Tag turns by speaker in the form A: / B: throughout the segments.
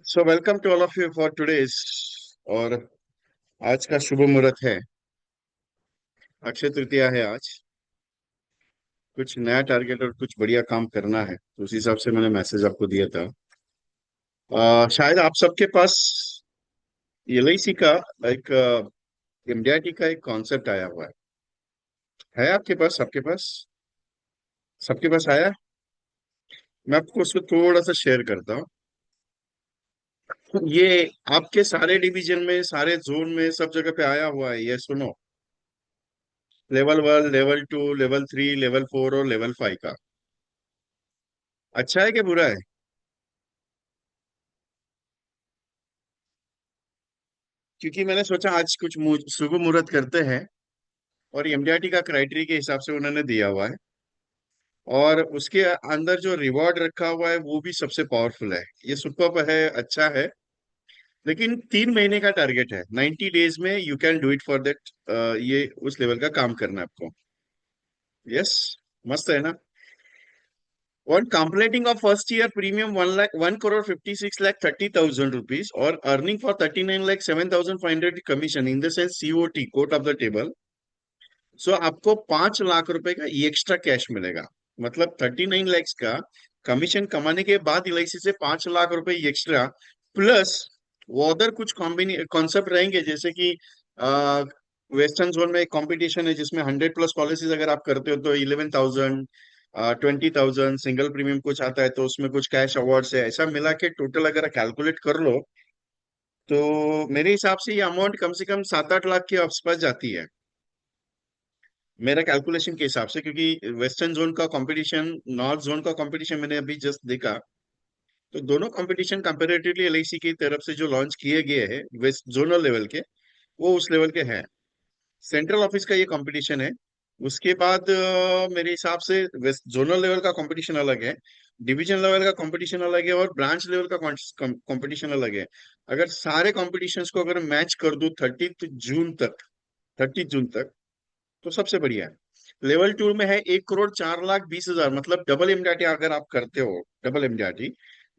A: So welcome to all of you for today's. और आज का शुभ मुहूर्त है। अक्षय तृतीया है आज। कुछ नया टारगेट और कुछ बढ़िया काम करना है, तो उस हिसाब से मैंने मैसेज आपको दिया था। शायद आप सबके पास एलआईसी का एक एमडीआरटी का एक कॉन्सेप्ट आया हुआ है आपके पास? सबके पास आया है? मैं आपको उसको थोड़ा सा शेयर करता हूँ। ये आपके सारे डिवीजन में, सारे जोन में, सब जगह पे आया हुआ है, ये सुनो। लेवल 1, लेवल 2, लेवल 3, लेवल 4 और लेवल 5 का। अच्छा है कि बुरा है? क्योंकि मैंने सोचा आज कुछ शुभ मुहूर्त करते हैं। और एमडीआरटी का क्राइटेरिया के हिसाब से उन्होंने दिया हुआ है। और उसके अंदर जो रिवॉर्ड रखा हुआ है वो भी सबसे पावरफुल है। ये सुपर है, अच्छा है। लेकिन 3 महीने का टारगेट है, 90 डेज में you can do it for that. ये उस लेवल का काम करना है आपको। यस। मस्त है ना? On completing of first year premium 1,56,30,000 rupees or earning for 39,07,500 commission in the sense COT, quote of the table. सो आपको 5 लाख रुपए का एक्स्ट्रा कैश मिलेगा। मतलब 39 लैक्स का कमीशन कमाने के बाद एलआईसी से 5 लाख रुपए एक्स्ट्रा प्लस वो अदर कुछ कॉन्सेप्ट रहेंगे, जैसे कि वेस्टर्न जोन में एक कंपटीशन है जिसमें 100+ पॉलिसीज अगर आप करते हो तो 11,000, 20,000 सिंगल प्रीमियम कुछ आता है, तो उसमें कुछ कैश अवार्ड्स है। ऐसा मिला के टोटल अगर कैलकुलेट कर लो तो मेरे हिसाब से ये अमाउंट कम से कम 7-8 लाख के आसपास जाती है, मेरा कैलकुलेशन के हिसाब से। क्योंकि वेस्टर्न जोन का कंपटीशन, नॉर्थ जोन का कंपटीशन मैंने अभी जस्ट देखा, तो दोनों कंपटीशन कंपैरेटिवली एलआईसी की तरफ से जो लॉन्च किए गए हैं वेस्ट जोनल लेवल के, वो उस लेवल के हैं। सेंट्रल ऑफिस का ये कंपटीशन है। उसके बाद मेरे हिसाब से वेस्ट जोनल लेवल का कंपटीशन अलग है, डिवीजन लेवल का कंपटीशन अलग है, और ब्रांच लेवल का कंपटीशन अलग है। अगर सारे कॉम्पिटिशन्स को अगर मैच कर दूं 30 जून तक तो सबसे बढ़िया है। लेवल 2 में है 1,04,20,000, मतलब डबल एमडीआरटी अगर आप करते हो, डबल एमडीआरटी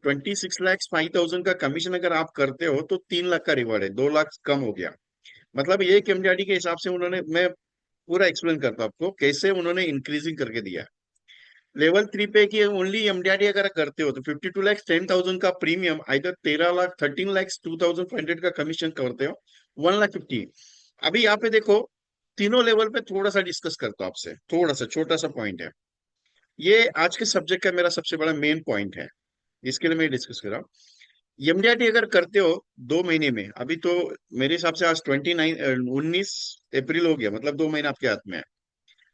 A: 26,05,000 का कमीशन अगर आप करते हो तो 3 लाख का रिवॉर्ड है, 2 लाख कम हो गया। मतलब एक एमडीआरटी के हिसाब से उन्होंने, मैं पूरा एक्सप्लेन करता हूं आपको कैसे उन्होंने इंक्रीजिंग करके दिया। लेवल 3 पे कि ओनली एमडीआरटी अगर करते हो तो 52,10,000 का प्रीमियम, इधर 13 लाख, 13,02,500 का कमीशन करते हो, 1,50,000। अभी यहाँ पे देखो, तीनों लेवल पे थोड़ा सा डिस्कस करता हूँ आपसे, थोड़ा सा छोटा सा पॉइंट है। ये आज के सब्जेक्ट का मेरा सबसे बड़ा मेन पॉइंट है, इसके लिए मैं डिस्कस कर रहा हूँ। एमडीआरटी अगर करते हो 2 महीने में, अभी तो मेरे हिसाब से आज 19 अप्रैल हो गया, मतलब 2 महीना आपके हाथ में है।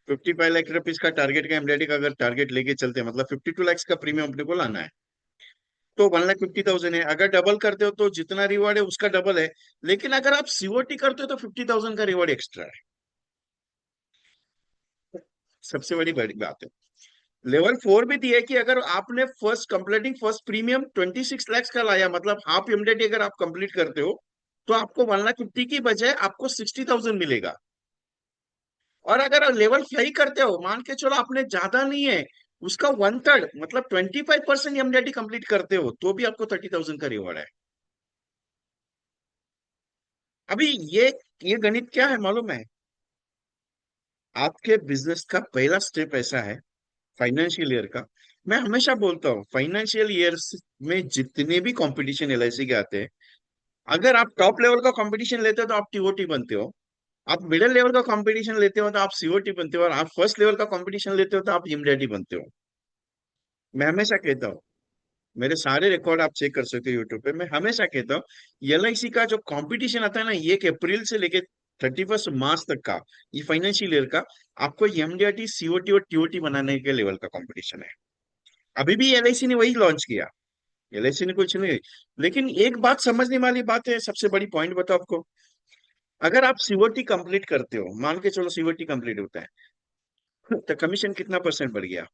A: 55 लाख रुपीज का टारगेट का एमडीआरटी का अगर टारगेट लेके चलते हैं, मतलब 52 लैक्स का प्रीमियम अपने को लाना है, तो 1,50,000 है। अगर डबल करते हो तो जितना रिवॉर्ड है उसका डबल है। लेकिन अगर आप सीओटी करते हो तो 50,000 का रिवॉर्ड एक्स्ट्रा है। सबसे बड़ी बात है। लेवल 4 भी दिया है कि अगर आपने फर्स्ट प्रीमियम 26 लैक्स का लाया, मतलब हाफ एमडीटी अगर आप कंप्लीट करते हो, तो आपको 1,50,000 की बजाय आपको 60,000 मिलेगा। और अगर लेवल 5 करते हो, मान के चलो आपने ज्यादा नहीं है, उसका 1/3 मतलब 25% एमडीटी कंप्लीट करते हो, तो भी आपको 30,000 का रिवॉर्ड है। अभी ये गणित क्या है मालूम है? आपके बिजनेस का पहला स्टेप ऐसा है, फाइनेंशियल ईयर का। मैं हमेशा बोलता हूँ फाइनेंशियल ईयर में जितने भी कंपटीशन एलआईसी के आते हैं, अगर आप टॉप लेवल का कंपटीशन लेते हो तो आप टीओटी बनते हो, आप मिडिल लेवल का कंपटीशन लेते हो तो आप सीओटी बनते हो, और आप फर्स्ट लेवल का कंपटीशन लेते हो तो आप इमीडिएटी बनते हो। मैं हमेशा कहता हूँ, मेरे सारे रिकॉर्ड आप चेक कर सकते हो यूट्यूब पे, मैं हमेशा कहता हूँ एलआईसी का जो कंपटीशन आता है ना, 1 अप्रैल से लेके 31 मार्च तक का, ये फाइनेंशियल ईयर का, आपको एमडीआरटी, सीओटी और टीओटी बनाने के लेवल का कंपटीशन है। अभी भी एलआईसी ने वही लॉन्च किया, एलआईसी ने कुछ नहीं। लेकिन एक बात समझने वाली बात है, सबसे बड़ी पॉइंट बताओ आपको। अगर आप सीओटी कंप्लीट करते हो, मान के चलो सीओटी कंप्लीट होता है, तो कमीशन कितना परसेंट बढ़ गया?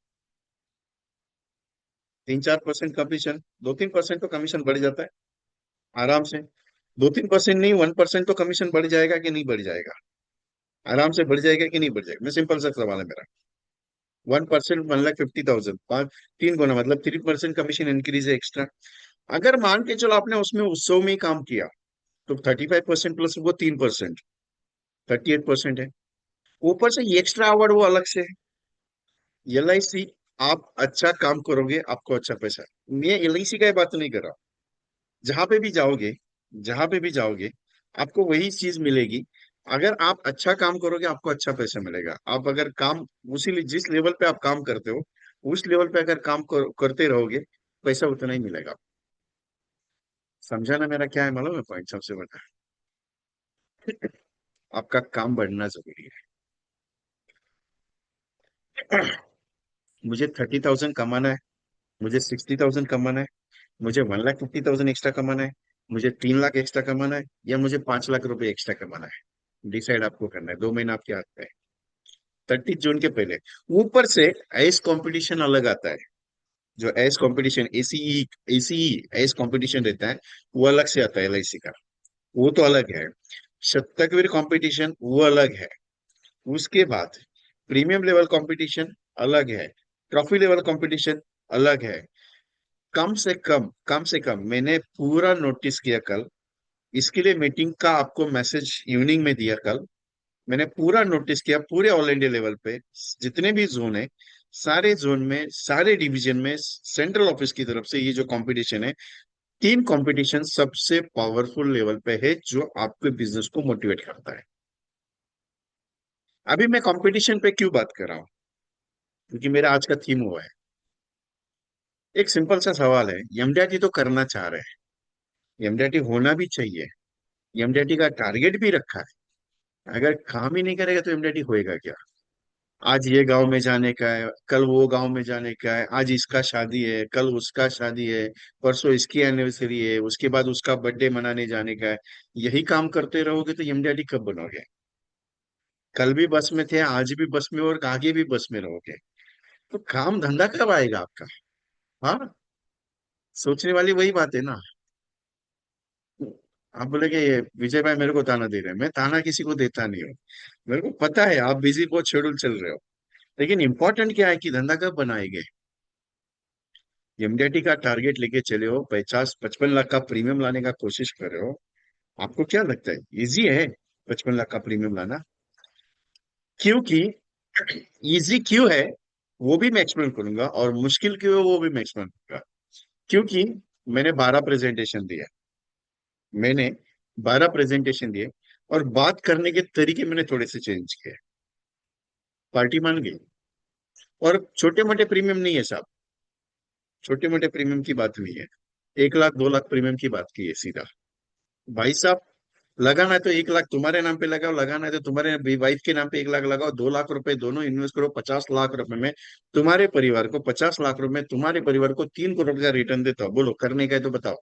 A: 3-4% कमीशन, 2-3% तो कमीशन बढ़ जाता है आराम से। 2-3% नहीं, 1% तो कमीशन बढ़ जाएगा कि नहीं बढ़ जाएगा? आराम से बढ़ जाएगा कि नहीं बढ़ जाएगा? मैं सिंपल सा सवाल है मेरा। 1%, 1,50,000, 3 गुना मतलब 3% कमीशन इंक्रीज है एक्स्ट्रा। अगर मान के चलो आपने उसमें उत्सव में ही काम किया, तो 35% प्लस वो 3%, 38% है। ऊपर से ये एक्स्ट्रा अवार्ड वो अलग से है। LIC, आप अच्छा काम करोगे आपको अच्छा पैसा। मैं LIC का ही बात नहीं कर रहा। जहां पे भी जाओगे, जहां पे भी जाओगे, आपको वही चीज मिलेगी। अगर आप अच्छा काम करोगे आपको अच्छा पैसा मिलेगा। आप अगर काम उसी जिस लेवल पे आप काम करते हो, उस लेवल पे अगर काम करते रहोगे, पैसा उतना ही मिलेगा। समझा ना मेरा क्या है मालूम है पॉइंट? सबसे बड़ा, आपका काम बढ़ना जरूरी है। मुझे 30,000 कमाना है, मुझे 60,000 कमाना है, मुझे 1,50,000 एक्स्ट्रा कमाना है, मुझे 3 लाख एक्स्ट्रा कमाना है, या मुझे 5 लाख रुपए एक्स्ट्रा कमाना है। डिसाइड आपको करना है, 2 महीना आपके हाथ में है। 30 जून के पहले। ऊपर से एस कंपटीशन अलग आता है। जो S competition, ACE S competition रहता है, वो अलग से आता है LIC का। वो तो अलग है। शतकवीर कंपटीशन वो अलग है। उसके बाद प्रीमियम लेवल कंपटीशन अलग है। ट्रॉफी लेवल कंपटीशन अलग है। कम से कम मैंने पूरा नोटिस किया कल। इसके लिए मीटिंग का आपको मैसेज इवनिंग में दिया कल। मैंने पूरा नोटिस किया पूरे ऑल इंडिया लेवल पे, जितने भी जोन है, सारे जोन में, सारे डिवीजन में, सेंट्रल ऑफिस की तरफ से ये जो कंपटीशन है, 3 कंपटीशन सबसे पावरफुल लेवल पे है जो आपके बिजनेस को मोटिवेट करता है। अभी मैं कंपटीशन पे क्यों बात कर रहा हूँ? क्योंकि मेरा आज का थीम हुआ है। एक सिंपल सा सवाल है, MDRT तो करना चाह रहे हैं, MDRT होना भी चाहिए, MDRT का टारगेट भी रखा है। अगर काम ही नहीं करेगा तो MDRT होएगा क्या? आज ये गांव में जाने का है, कल वो गांव में जाने का है, आज इसका शादी है, कल उसका शादी है, परसों इसकी एनिवर्सरी है, उसके बाद उसका बर्थडे मनाने जाने का है। यही काम करते रहोगे तो MDRT कब बनोगे? कल भी बस में थे, आज भी बस में, और आगे भी बस में रहोगे। तो काम धंधा कब आएगा आपका? हाँ, सोचने वाली वही बात है ना। आप बोले कि ये विजय भाई मेरे को ताना दे रहे हैं, मैं ताना किसी को देता नहीं हूँ। मेरे को पता है आप बिजी बहुत शेड्यूल चल रहे हो। लेकिन इंपॉर्टेंट क्या है कि धंधा कब बनाएंगे? MDRT का टारगेट लेके चले हो, 50-55 लाख का प्रीमियम लाने का कोशिश कर रहे हो। आपको क्या लगता है इजी है 55 लाख का प्रीमियम लाना? क्योंकि इजी क्यों है वो भी मैं एक्सप्लेन करूंगा, और मुश्किल क्यों है वो भी मैं एक्सप्लेन करूंगा। क्योंकि मैंने 12 प्रेजेंटेशन दिया, मैंने 12 प्रेजेंटेशन दिए, और बात करने के तरीके मैंने थोड़े से चेंज किए। पार्टी मान गई। और छोटे मोटे प्रीमियम नहीं है साहब, छोटे मोटे प्रीमियम की बात नहीं है। 1 लाख 2 लाख प्रीमियम की बात की है सीधा। भाई साहब, लगाना है तो 1 लाख तुम्हारे नाम पे लगाओ, लगाना है तो तुम्हारे वाइफ के नाम पे 1 लाख लगाओ, 2 लाख रुपए दोनों इन्वेस्ट करो, 50 लाख रुपए में तुम्हारे परिवार को, 50 लाख रुपए में तुम्हारे परिवार को 3 करोड़ का रिटर्न देता हो। बोलो करने का है तो बताओ।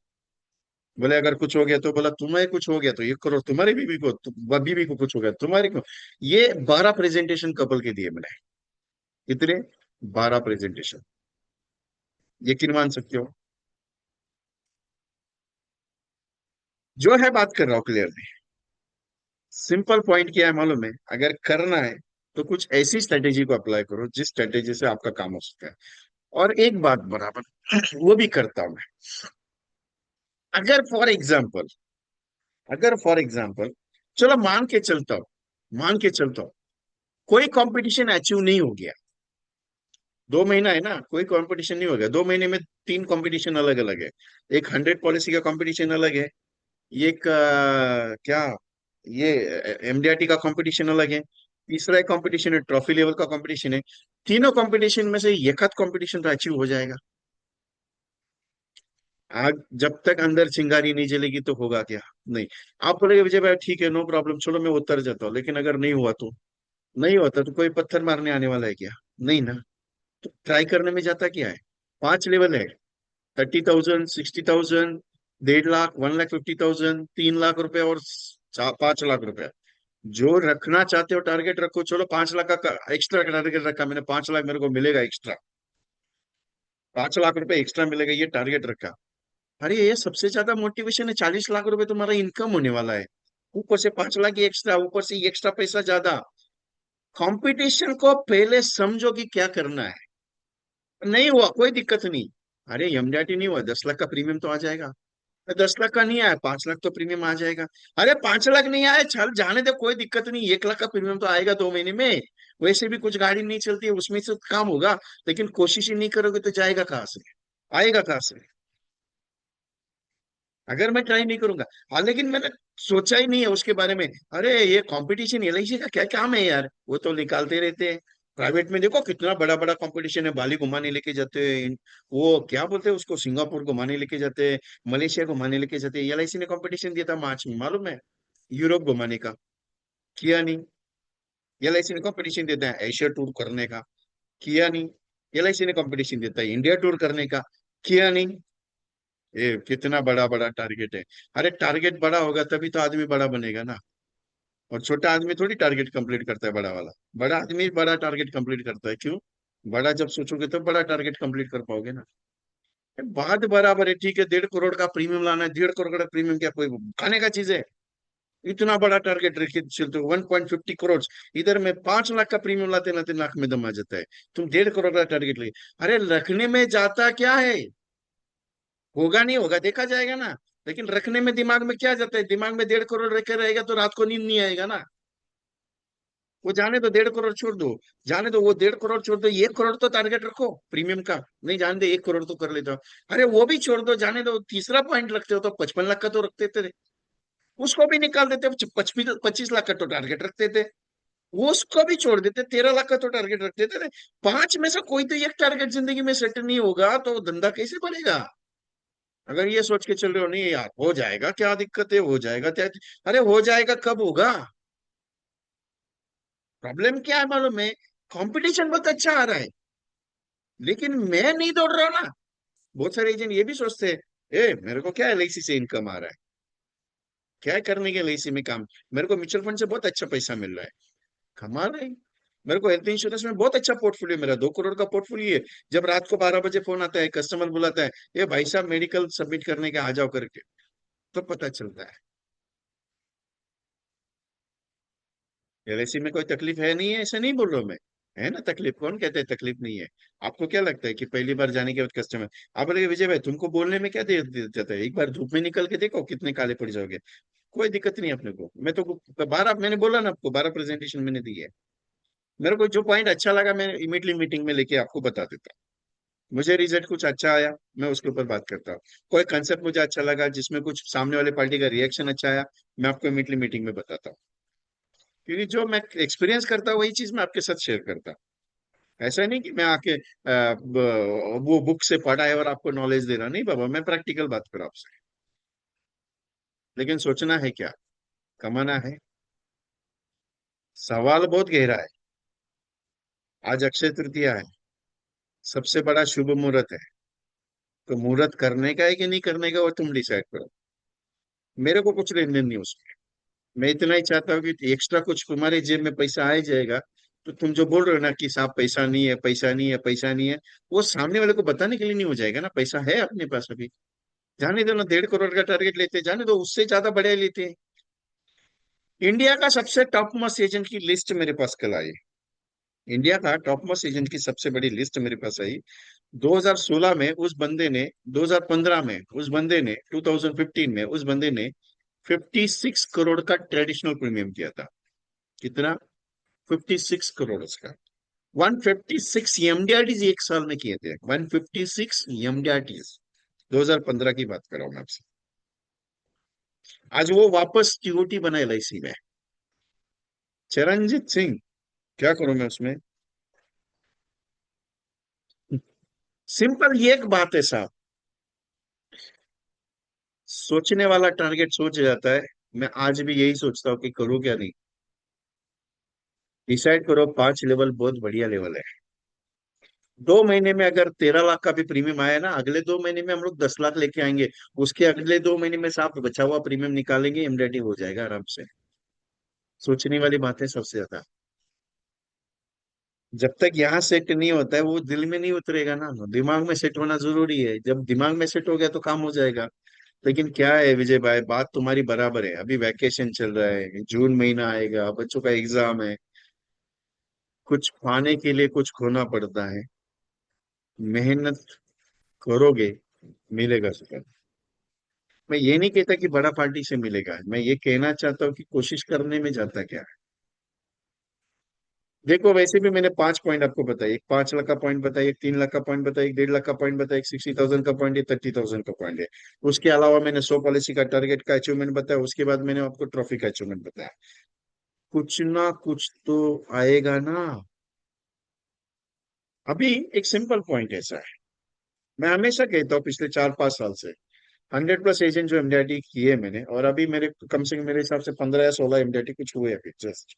A: बोले अगर कुछ हो गया तो, बोला तुम्हें कुछ हो गया तो 1 करोड़ तुम्हारी बीवी को, बीवी को कुछ हो गया तुम्हारे को। ये 12 प्रेजेंटेशन कपल के दिए मैंने। कितने? 12 प्रेजेंटेशन। यकीन मान सकते हो? जो है बात कर रहा हूँ क्लियरली। सिंपल पॉइंट क्या है मालूम है? अगर करना है तो कुछ ऐसी स्ट्रेटेजी को अप्लाई करो जिस स्ट्रेटेजी से आपका काम हो सकता है। और एक बात बराबर वो भी करता हूं मैं। अगर फॉर एग्जाम्पल, अगर फॉर एग्जाम्पल चलो मान के चलता हूं, मान के चलता हूं, कोई कंपटीशन अचीव नहीं हो गया। 2 महीना है ना, कोई कंपटीशन नहीं हो गया 2 महीने में। 3 कंपटीशन अलग अलग है। एक 100 पॉलिसी का कंपटीशन अलग है। एक क्या, ये MDRT का कंपटीशन अलग है। तीसरा एक कंपटीशन है, ट्रॉफी लेवल का कंपटीशन है। तीनों कंपटीशन में से एक आध कंपटीशन तो अचीव हो जाएगा। आग जब तक अंदर चिंगारी नहीं जलेगी तो होगा क्या? नहीं। आप बोलेगे विजय भाई ठीक है, नो प्रॉब्लम, चलो मैं उतर जाता हूँ, लेकिन अगर नहीं हुआ तो? नहीं होता तो कोई पत्थर मारने आने वाला है क्या? नहीं ना। तो ट्राई करने में जाता क्या है? 5 लेवल है। 30,000, 60,000, 1.5 लाख, 1,50,000, 3 लाख रुपए, और 5 लाख रुपए। जो रखना चाहते हो टारगेट रखो। चलो 5 लाख का एक्स्ट्रा टारगेट रखा मैंने, 5 लाख मेरे को मिलेगा एक्स्ट्रा, 5 लाख रुपए एक्स्ट्रा मिलेगा, ये टारगेट रखा। अरे ये सबसे ज्यादा मोटिवेशन है, 40 लाख रुपए तुम्हारा इनकम होने वाला है। ऊपर से 5 लाख ही एक्स्ट्रा, ऊपर से ये एक्स्ट्रा पैसा ज्यादा। कंपटीशन को पहले समझो कि क्या करना है। नहीं हुआ कोई दिक्कत नहीं। अरे एमडीआरटी नहीं हुआ, 10 लाख का प्रीमियम तो आ जाएगा। 10 लाख का नहीं आया, 5 लाख तो प्रीमियम आ जाएगा। अरे 5 लाख नहीं आया, चल जाने दे, कोई दिक्कत नहीं, 1 लाख का प्रीमियम तो आएगा 2 महीने में। वैसे भी कुछ गाड़ी नहीं चलती है, उसमें से काम होगा। लेकिन कोशिश ही नहीं करोगे तो जाएगा कहाँ से, आएगा कहाँ से, अगर मैं ट्राई नहीं करूंगा। हाँ, लेकिन मैंने सोचा ही नहीं है उसके बारे में। अरे ये कंपटीशन एलआईसी का क्या काम है यार, वो तो निकालते रहते हैं। प्राइवेट में देखो कितना बड़ा बड़ा कंपटीशन है, बाली घुमाने लेके जाते हैं, वो क्या बोलते हैं उसको, सिंगापुर घुमाने लेके जाते हैं, मलेशिया घुमाने लेके जाते हैं। एलआईसी ने कंपटीशन दिया था मार्च में, मालूम है, यूरोप घुमाने का। किया नहीं। एलआईसी ने कंपटीशन देता है एशिया टूर करने का। किया नहीं। एलआईसी ने कंपटीशन देता है इंडिया टूर करने का। किया नहीं। ये कितना बड़ा बड़ा टारगेट है। अरे टारगेट बड़ा होगा तभी तो आदमी बड़ा बनेगा ना। और छोटा आदमी थोड़ी टारगेट कंप्लीट करता है बड़ा वाला। बड़ा आदमी बड़ा टारगेट कंप्लीट करता है, क्यों? बड़ा जब सोचोगे तो बड़ा टारगेट कंप्लीट कर पाओगे ना। ये बात बराबर है, ठीक है, 1.5 करोड़ का प्रीमियम लाना है, 1.5 करोड़ का प्रीमियम क्या कोई खाने का चीज है? इतना बड़ा टारगेट रखे चलते हो, 1.50 करोड़। इधर में 5 लाख का प्रीमियम लाते लाते नाक में दम आ जाता है। तुम 1.5 करोड़ का टारगेट ले। अरे रखने में जाता क्या है? होगा नहीं होगा देखा जाएगा ना। लेकिन रखने में दिमाग में क्या जाता है, दिमाग में 1.5 करोड़ रखे रहेगा तो रात को नींद नहीं आएगा ना। वो जाने दो, 1.5 करोड़ छोड़ दो। जाने दो, वो 1.5 करोड़ छोड़ दो, 1 करोड़ तो टारगेट रखो प्रीमियम का। नहीं जाने दे, 1 करोड़ तो कर लेता हो। अरे वो भी छोड़ दो, जाने दो, तीसरा पॉइंट रखते हो तो 55 लाख का तो रखते थे। उसको भी निकाल देते, 25 लाख का तो टारगेट रखते थे। वो उसको भी छोड़ देते, 13 लाख का तो टारगेट रख देते थे। पांच में से कोई तो एक टारगेट जिंदगी में सेट नहीं होगा तो धंधा कैसे बनेगा? अगर ये सोच के चल रहे हो नहीं यार हो जाएगा, क्या दिक्कत है, हो जाएगा क्या? अरे हो जाएगा कब होगा? प्रॉब्लम क्या है मालूम है? कंपटीशन बहुत अच्छा आ रहा है, लेकिन मैं नहीं दौड़ रहा ना। बहुत सारे एजेंट ये भी सोचते हैं, ए मेरे को क्या एलआईसी से इनकम आ रहा है, क्या करने के एलआईसी में काम, मेरे को म्यूचुअल फंड से बहुत अच्छा पैसा मिल रहा है, कमा रहे हैं। मेरे को हेल्थ इंश्योरेंस में बहुत अच्छा पोर्टफोलियो, मेरा 2 करोड़ का पोर्टफोलियो है। जब रात को 12 बजे फोन आता है, कस्टमर बुलाता है, ये भाई साहब मेडिकल सबमिट करने के आ जाओ करके, तो पता चलता है एलआईसी में कोई तकलीफ है नहीं है, ऐसा नहीं बोल रहा हूं मैं। है ना तकलीफ, कौन कहते हैं तकलीफ नहीं है? आपको क्या लगता है कि पहली बार जाने के बाद कस्टमर, आप बोलेंगे विजय भाई तुमको बोलने में क्या देर देर जाता है, एक बार धूप में निकल के देखो कितने काले पड़ जाओगे। कोई दिक्कत नहीं अपने को, मैं तो 12, मैंने बोला ना आपको, 12 प्रेजेंटेशन मैंने दी है। मेरे को जो पॉइंट अच्छा लगा मैं इमीडिएटली मीटिंग में लेके आपको बता देता हूँ। मुझे रिजल्ट कुछ अच्छा आया, मैं उसके ऊपर बात करता हूँ। कोई कंसेप्ट मुझे अच्छा लगा जिसमें कुछ सामने वाले पार्टी का रिएक्शन अच्छा आया, मैं आपको इमीडिएटली मीटिंग में बताता हूँ। क्योंकि जो मैं एक्सपीरियंस करता हूँ वही चीज मैं आपके साथ शेयर करता हूँ। ऐसा नहीं कि मैं आके वो बुक से पढ़ा है और आपको नॉलेज दे रहा, नहीं बाबा, मैं प्रैक्टिकल बात कर रहा हूँ आपसे। लेकिन सोचना है क्या, कमाना है। सवाल बहुत गहरा है। आज अक्षय तृतीया है, सबसे बड़ा शुभ मुहूर्त है। तो मुहूर्त करने का है कि नहीं करने का वो तुम डिसाइड करो। मेरे को कुछ लेन देन नहीं उसमें। मैं इतना ही चाहता हूँ कि एक्स्ट्रा कुछ तुम्हारे जेब में पैसा आ ही जाएगा। तो तुम जो बोल रहे हो ना कि साहब पैसा नहीं है, पैसा नहीं है, पैसा नहीं है, वो सामने वाले को बताने के लिए नहीं हो जाएगा ना, पैसा है अपने पास अभी। जाने दो ना, 1.5 करोड़ का टारगेट लेते हैं, जाने दो, उससे ज्यादा बढ़िया लेते हैं। इंडिया का सबसे टॉप मोस्ट एजेंट की लिस्ट मेरे पास कल आई। इंडिया का टॉप मोस्ट एजेंट की सबसे बड़ी लिस्ट मेरे पास आई। 2016 में उस बंदे ने, 2015 में उस बंदे ने, 2015 में उस बंदे ने 56 करोड़ का ट्रेडिशनल प्रीमियम किया था। कितना? 56 करोड़ का। 156 एमडीआरटीज एक साल में किए थे, 156 एमडीआरटीज। 2015 की बात कर रहा हूं मैं आपसे। आज वो वापस टीओटी बना एलआईसी में। चरणजीत सिंह, क्या करूं मैं उसमें? सिंपल ये एक बात है साहब, सोचने वाला टारगेट सोच जाता है। मैं आज भी यही सोचता हूँ कि करूँ क्या नहीं। डिसाइड करो, 5 लेवल बहुत बढ़िया लेवल है। 2 महीने में अगर 13 लाख का भी प्रीमियम आया ना, अगले 2 महीने में हम लोग 10 लाख लेके आएंगे। उसके अगले 2 महीने में साफ बचा हुआ प्रीमियम निकालेंगे, एमडीआरटी हो जाएगा आराम से। सोचने वाली बात है सबसे ज्यादा। जब तक यहाँ सेट नहीं होता है वो दिल में नहीं उतरेगा ना, दिमाग में सेट होना जरूरी है, जब दिमाग में सेट हो गया तो काम हो जाएगा। लेकिन क्या है विजय भाई, बात तुम्हारी बराबर है, अभी वैकेशन चल रहा है, जून महीना आएगा, बच्चों का एग्जाम है, कुछ पाने के लिए कुछ खोना पड़ता है। मेहनत करोगे मिलेगा सुपर। मैं ये नहीं कहता कि बड़ा पार्टी से मिलेगा, मैं ये कहना चाहता हूँ कि कोशिश करने में जाता क्या है। देखो वैसे भी मैंने 5 पॉइंट आपको बताया, एक 5 लाख का पॉइंट बताया, एक 3 लाख का पॉइंट बताया, एक 1.5 लाख का पॉइंट बताया, एक 60,000 का पॉइंट है, 30,000 का पॉइंट है। उसके अलावा मैंने 100 पॉलिसी का टारगेट का अचीवमेंट बताया, उसके बाद मैंने आपको ट्रॉफी का अचीवमेंट बताया। कुछ ना कुछ तो आएगा ना। अभी एक सिंपल पॉइंट ऐसा है, मैं हमेशा कहता हूँ पिछले 4-5 साल से 100+ एजेंट जो एमडीआईटी किए मैंने, और अभी मेरे कम से कम मेरे हिसाब से 15 या 16 एमडीआईटी कुछ हुए अभी जस्ट।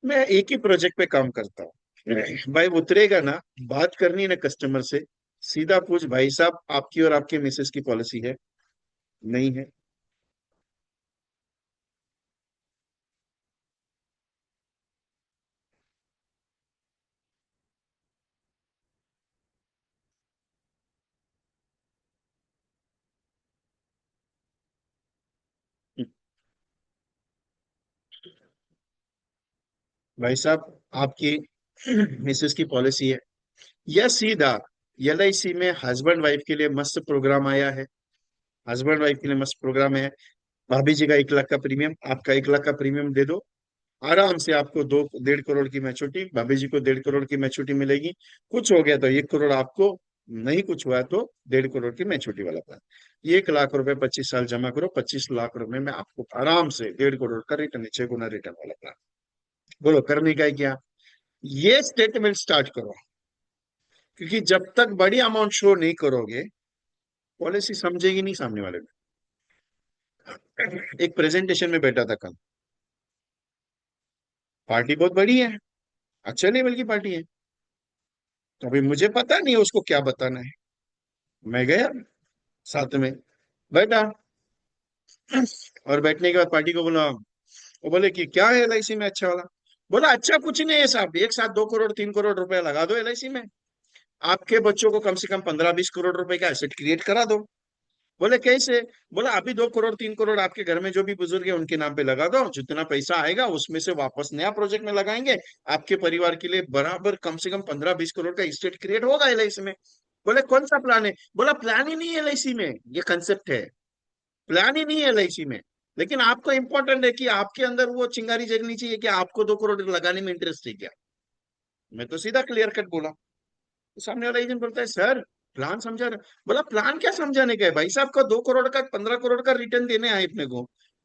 A: मैं एक ही प्रोजेक्ट पे काम करता हूँ भाई, उतरेगा ना, बात करनी है ना कस्टमर से, सीधा पूछ भाई साहब आपकी और आपके मिसेस की पॉलिसी है, नहीं है। भाई साहब आपकी मिसेस की पॉलिसी है, या सीधा एलआईसी में हस्बैंड वाइफ के लिए मस्त प्रोग्राम आया है, हस्बैंड वाइफ के लिए मस्त प्रोग्राम है। भाभी जी का 1 लाख का प्रीमियम, आपका 1 लाख का प्रीमियम दे दो, आराम से आपको 2-1.5 करोड़ की मैच्योरिटी, भाभी जी को 1.5 करोड़ की मैच्योरिटी मिलेगी। कुछ हो गया तो 1 करोड़ आपको, नहीं कुछ हुआ तो 1.5 करोड़ की मैच्योरिटी वाला प्लान। 1 लाख रुपए 25 साल जमा करो, 25 लाख रुपए में आपको आराम से 1.5 करोड़ का रिटर्न, 6 गुना रिटर्न वाला प्लान। बोलो करने का है क्या? ये स्टेटमेंट स्टार्ट करो, क्योंकि जब तक बड़ी अमाउंट शो नहीं करोगे पॉलिसी समझेगी नहीं सामने वाले में। एक प्रेजेंटेशन में बैठा था कल, पार्टी बहुत बड़ी है, अच्छे लेवल की पार्टी है, तो अभी मुझे पता नहीं है उसको क्या बताना है। मैं गया साथ में, बैठा, और बैठने के बाद पार्टी को बोला, वो बोले कि क्या है एलआईसी में अच्छा वाला। बोला अच्छा कुछ नहीं है साहब, एक साथ 2 करोड़ 3 करोड़ रुपया लगा दो एलआईसी में, आपके बच्चों को कम से कम 15-20 करोड़ रुपए का एसेट क्रिएट करा दो। बोले कैसे? बोला अभी 2 करोड़ 3 करोड़ आपके घर में जो भी बुजुर्ग है उनके नाम पे लगा दो, जितना पैसा आएगा उसमें से वापस नया प्रोजेक्ट में लगाएंगे, आपके परिवार के लिए बराबर कम से कम 15-20 करोड़ का एस्टेट क्रिएट होगा एलआईसी में। बोले कौन सा प्लान है? बोला प्लान ही नहीं है एलआईसी में, ये कंसेप्ट है, प्लान ही नहीं है एलआईसी में। लेकिन आपको इंपॉर्टेंट है कि आपके अंदर वो चिंगारी जगनी चाहिए कि आपको 2 करोड़ लगाने में इंटरेस्ट है क्या। मैं तो सीधा क्लियर कट बोला। तो सामने वाला एजेंट बोलता है सर प्लान समझा रहे। बोला प्लान क्या समझाने का है भाई साहब, का 2 करोड़ का 15 करोड़ का रिटर्न देने आए अपने को,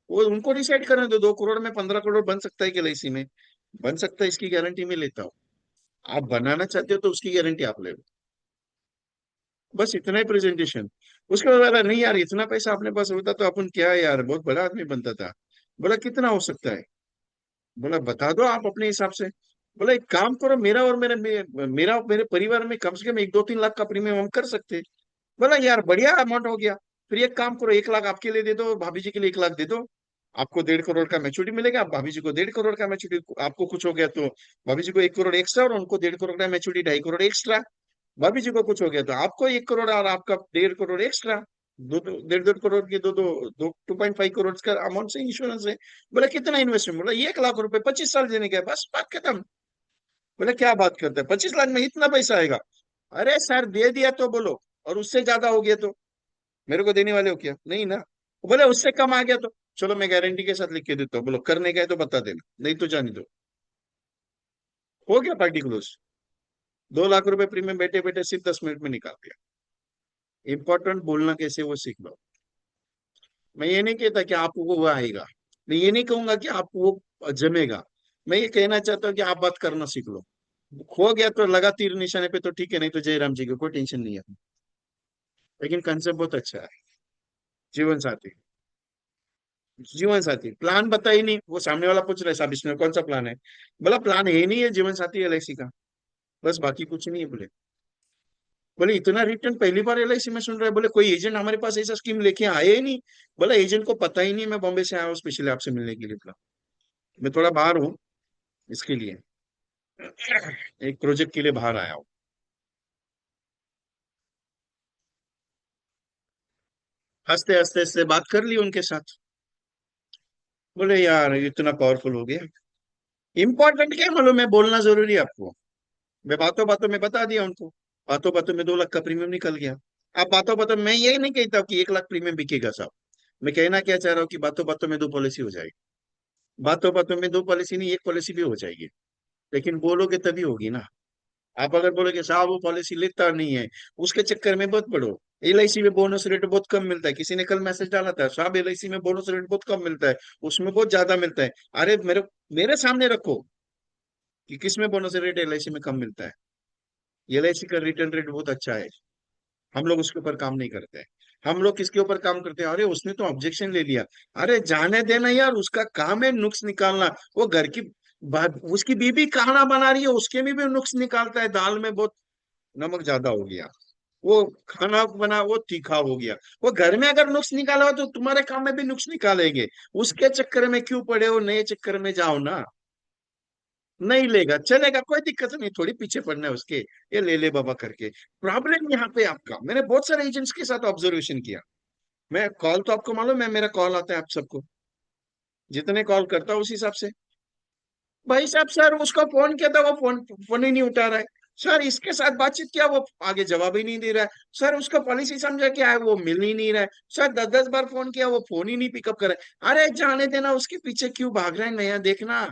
A: वो उनको डिसाइड करने दो 2 करोड़ में 15 करोड़ बन सकता है कि एलआईसी में। बन सकता है इसकी गारंटी मैं लेता हूँ, आप बनाना चाहते हो तो उसकी गारंटी आप ले लो। बस इतना ही प्रेजेंटेशन। उसके बाद बोला नहीं यार इतना पैसा अपने पास होता तो अपन क्या है यार, बहुत बड़ा आदमी बनता था। बोला कितना हो सकता है? बोला बता दो आप अपने हिसाब से। बोला एक काम करो, मेरा और मेरा मेरे परिवार में कम से कम 1-2-3 लाख का प्रीमियम हम कर सकते हैं। बोला यार बढ़िया अमाउंट हो गया, फिर एक काम करो 1 लाख आपके लिए दे दो, भाभी जी के लिए 1 लाख दे दो, आपको 1.5 करोड़ का मैच्योरिटी मिलेगा, आप भाभी जी को 1.5 करोड़ का मैच्योरिटी, आपको कुछ हो गया तो भाभी जी को 1 करोड़ एक्स्ट्रा, और उनको 1.5 करोड़ का मैच्योरिटी, 2.5 करोड़ एक्स्ट्रा। भाभी जी को कुछ हो गया तो आपको 1 करोड़ और आपका 1.5 करोड़ एक्स्ट्रा। दो दो 1.5 1.5 करोड़ की दो दो दो 2.5 करोड़ का अमाउंट से इंश्योरेंस है। बोला कितना इन्वेस्टमेंट? बोला 1 लाख रुपए 25 साल देने का है, बस बात खत्म। बोले क्या बात करते हैं, 25 लाख में इतना पैसा आएगा? अरे सर दे दिया तो बोलो, और उससे ज्यादा हो गया तो मेरे को देने वाले हो क्या? नहीं ना। बोले उससे कम आ गया तो चलो मैं गारंटी के साथ लिख के देता हूँ, बोलो करने का है तो बता देना, नहीं तो जाने दो। हो गया पार्टी क्लोज। 2 लाख रुपए प्रीमियम बैठे बैठे सिर्फ 10 मिनट में निकाल दिया। इंपॉर्टेंट बोलना कैसे वो सीख लो। मैं ये नहीं कहता कि आपको वो आएगा, मैं ये नहीं कहूंगा कि आपको वो जमेगा। मैं ये कहना चाहता हूँ कि आप बात करना सीख लो। खो गया तो लगा तीर निशाने पे तो ठीक है, नहीं तो जयराम जी को कोई टेंशन नहीं है। लेकिन कंसेप्ट बहुत अच्छा है। जीवन साथी, जीवन साथी प्लान बता ही नहीं, वो सामने वाला पूछ रहा है साहब इसमें कौन सा प्लान है। बोला प्लान है ही नहीं है जीवन साथी एलआईसी का, बस बाकी कुछ नहीं है। बोले बोले इतना रिटर्न पहली बार एलआईसी में सुन रहा है, बोले कोई एजेंट हमारे पास ऐसा स्कीम लेके आए ही नहीं। बोला एजेंट को पता ही नहीं, मैं बॉम्बे से आया हूँ स्पेशली आपसे मिलने के लिए। बोला मैं थोड़ा बाहर हूँ इसके लिए, एक प्रोजेक्ट के लिए बाहर आया हूँ। हंसते हंसते हंसते बात कर ली उनके साथ। बोले यार इतना पावरफुल हो गया। इंपॉर्टेंट क्या है मालूम है, बोलना जरूरी है आपको। मैं बातों बातों में बता दिया उनको। बातों बातों में 2 लाख का प्रीमियम निकल गया। अब बातों बातों मैं ये नहीं कहता कि 1 लाख प्रीमियम बिकेगा साहब। मैं कहना क्या चाह रहा हूँ कि बातों बातों में 2 पॉलिसी हो जाएगी। बातों बातों में 2 पॉलिसी नहीं, 1 पॉलिसी भी हो जाएगी। लेकिन बोलोगे तभी होगी ना। आप अगर बोलोगे साहब वो पॉलिसी लेता नहीं है, उसके चक्कर में मत पड़ो। एलआईसी में बोनस रेट बहुत कम मिलता है। किसी ने कल मैसेज डाला था, साहब एलआईसी में बोनस रेट बहुत कम मिलता है, उसमें बहुत ज्यादा मिलता है। अरे मेरे मेरे सामने रखो कि किस में बोनस रेट एलआईसी में कम मिलता है। एलआईसी का रिटर्न रेट बहुत अच्छा है। हम लोग उसके ऊपर काम नहीं करते हैं। हम लोग किसके ऊपर काम करते हैं? अरे उसने तो ऑब्जेक्शन ले लिया। अरे जाने देना यार, उसका काम है नुक्स निकालना। वो घर की उसकी बीबी खाना बना रही है, उसके में भी नुक्स निकालता है। दाल में बहुत नमक ज्यादा हो गया, वो खाना बना वो तीखा हो गया। वो घर में अगर नुक्स निकाला हो तो तुम्हारे काम में भी नुक्स निकालेंगे। उसके चक्कर में क्यों पड़े हो? नए चक्कर में जाओ ना। नहीं लेगा चलेगा, कोई दिक्कत नहीं, थोड़ी पीछे पड़ना है उसके। ये ले ले बाबा करके। प्रॉब्लम यहाँ पे आपका, मैंने बहुत सारे एजेंट्स के साथ ऑब्जर्वेशन किया। मैं कॉल तो आपको मालूम है, मेरा कॉल आता है आप सबको, जितने कॉल करता हूँ उस हिसाब से। भाई साहब सर उसका फोन किया था, वो फोन फोन ही नहीं उठा रहा है। सर इसके साथ बातचीत किया, वो आगे जवाब ही नहीं दे रहा है। सर उसका पॉलिसी समझा क्या है, वो मिल ही नहीं रहा है। सर 10-10 बार फोन किया, वो फोन ही नहीं पिकअप कर रहा है। अरे जाने देना, उसके पीछे क्यों भाग रहे हैं? नया देखना।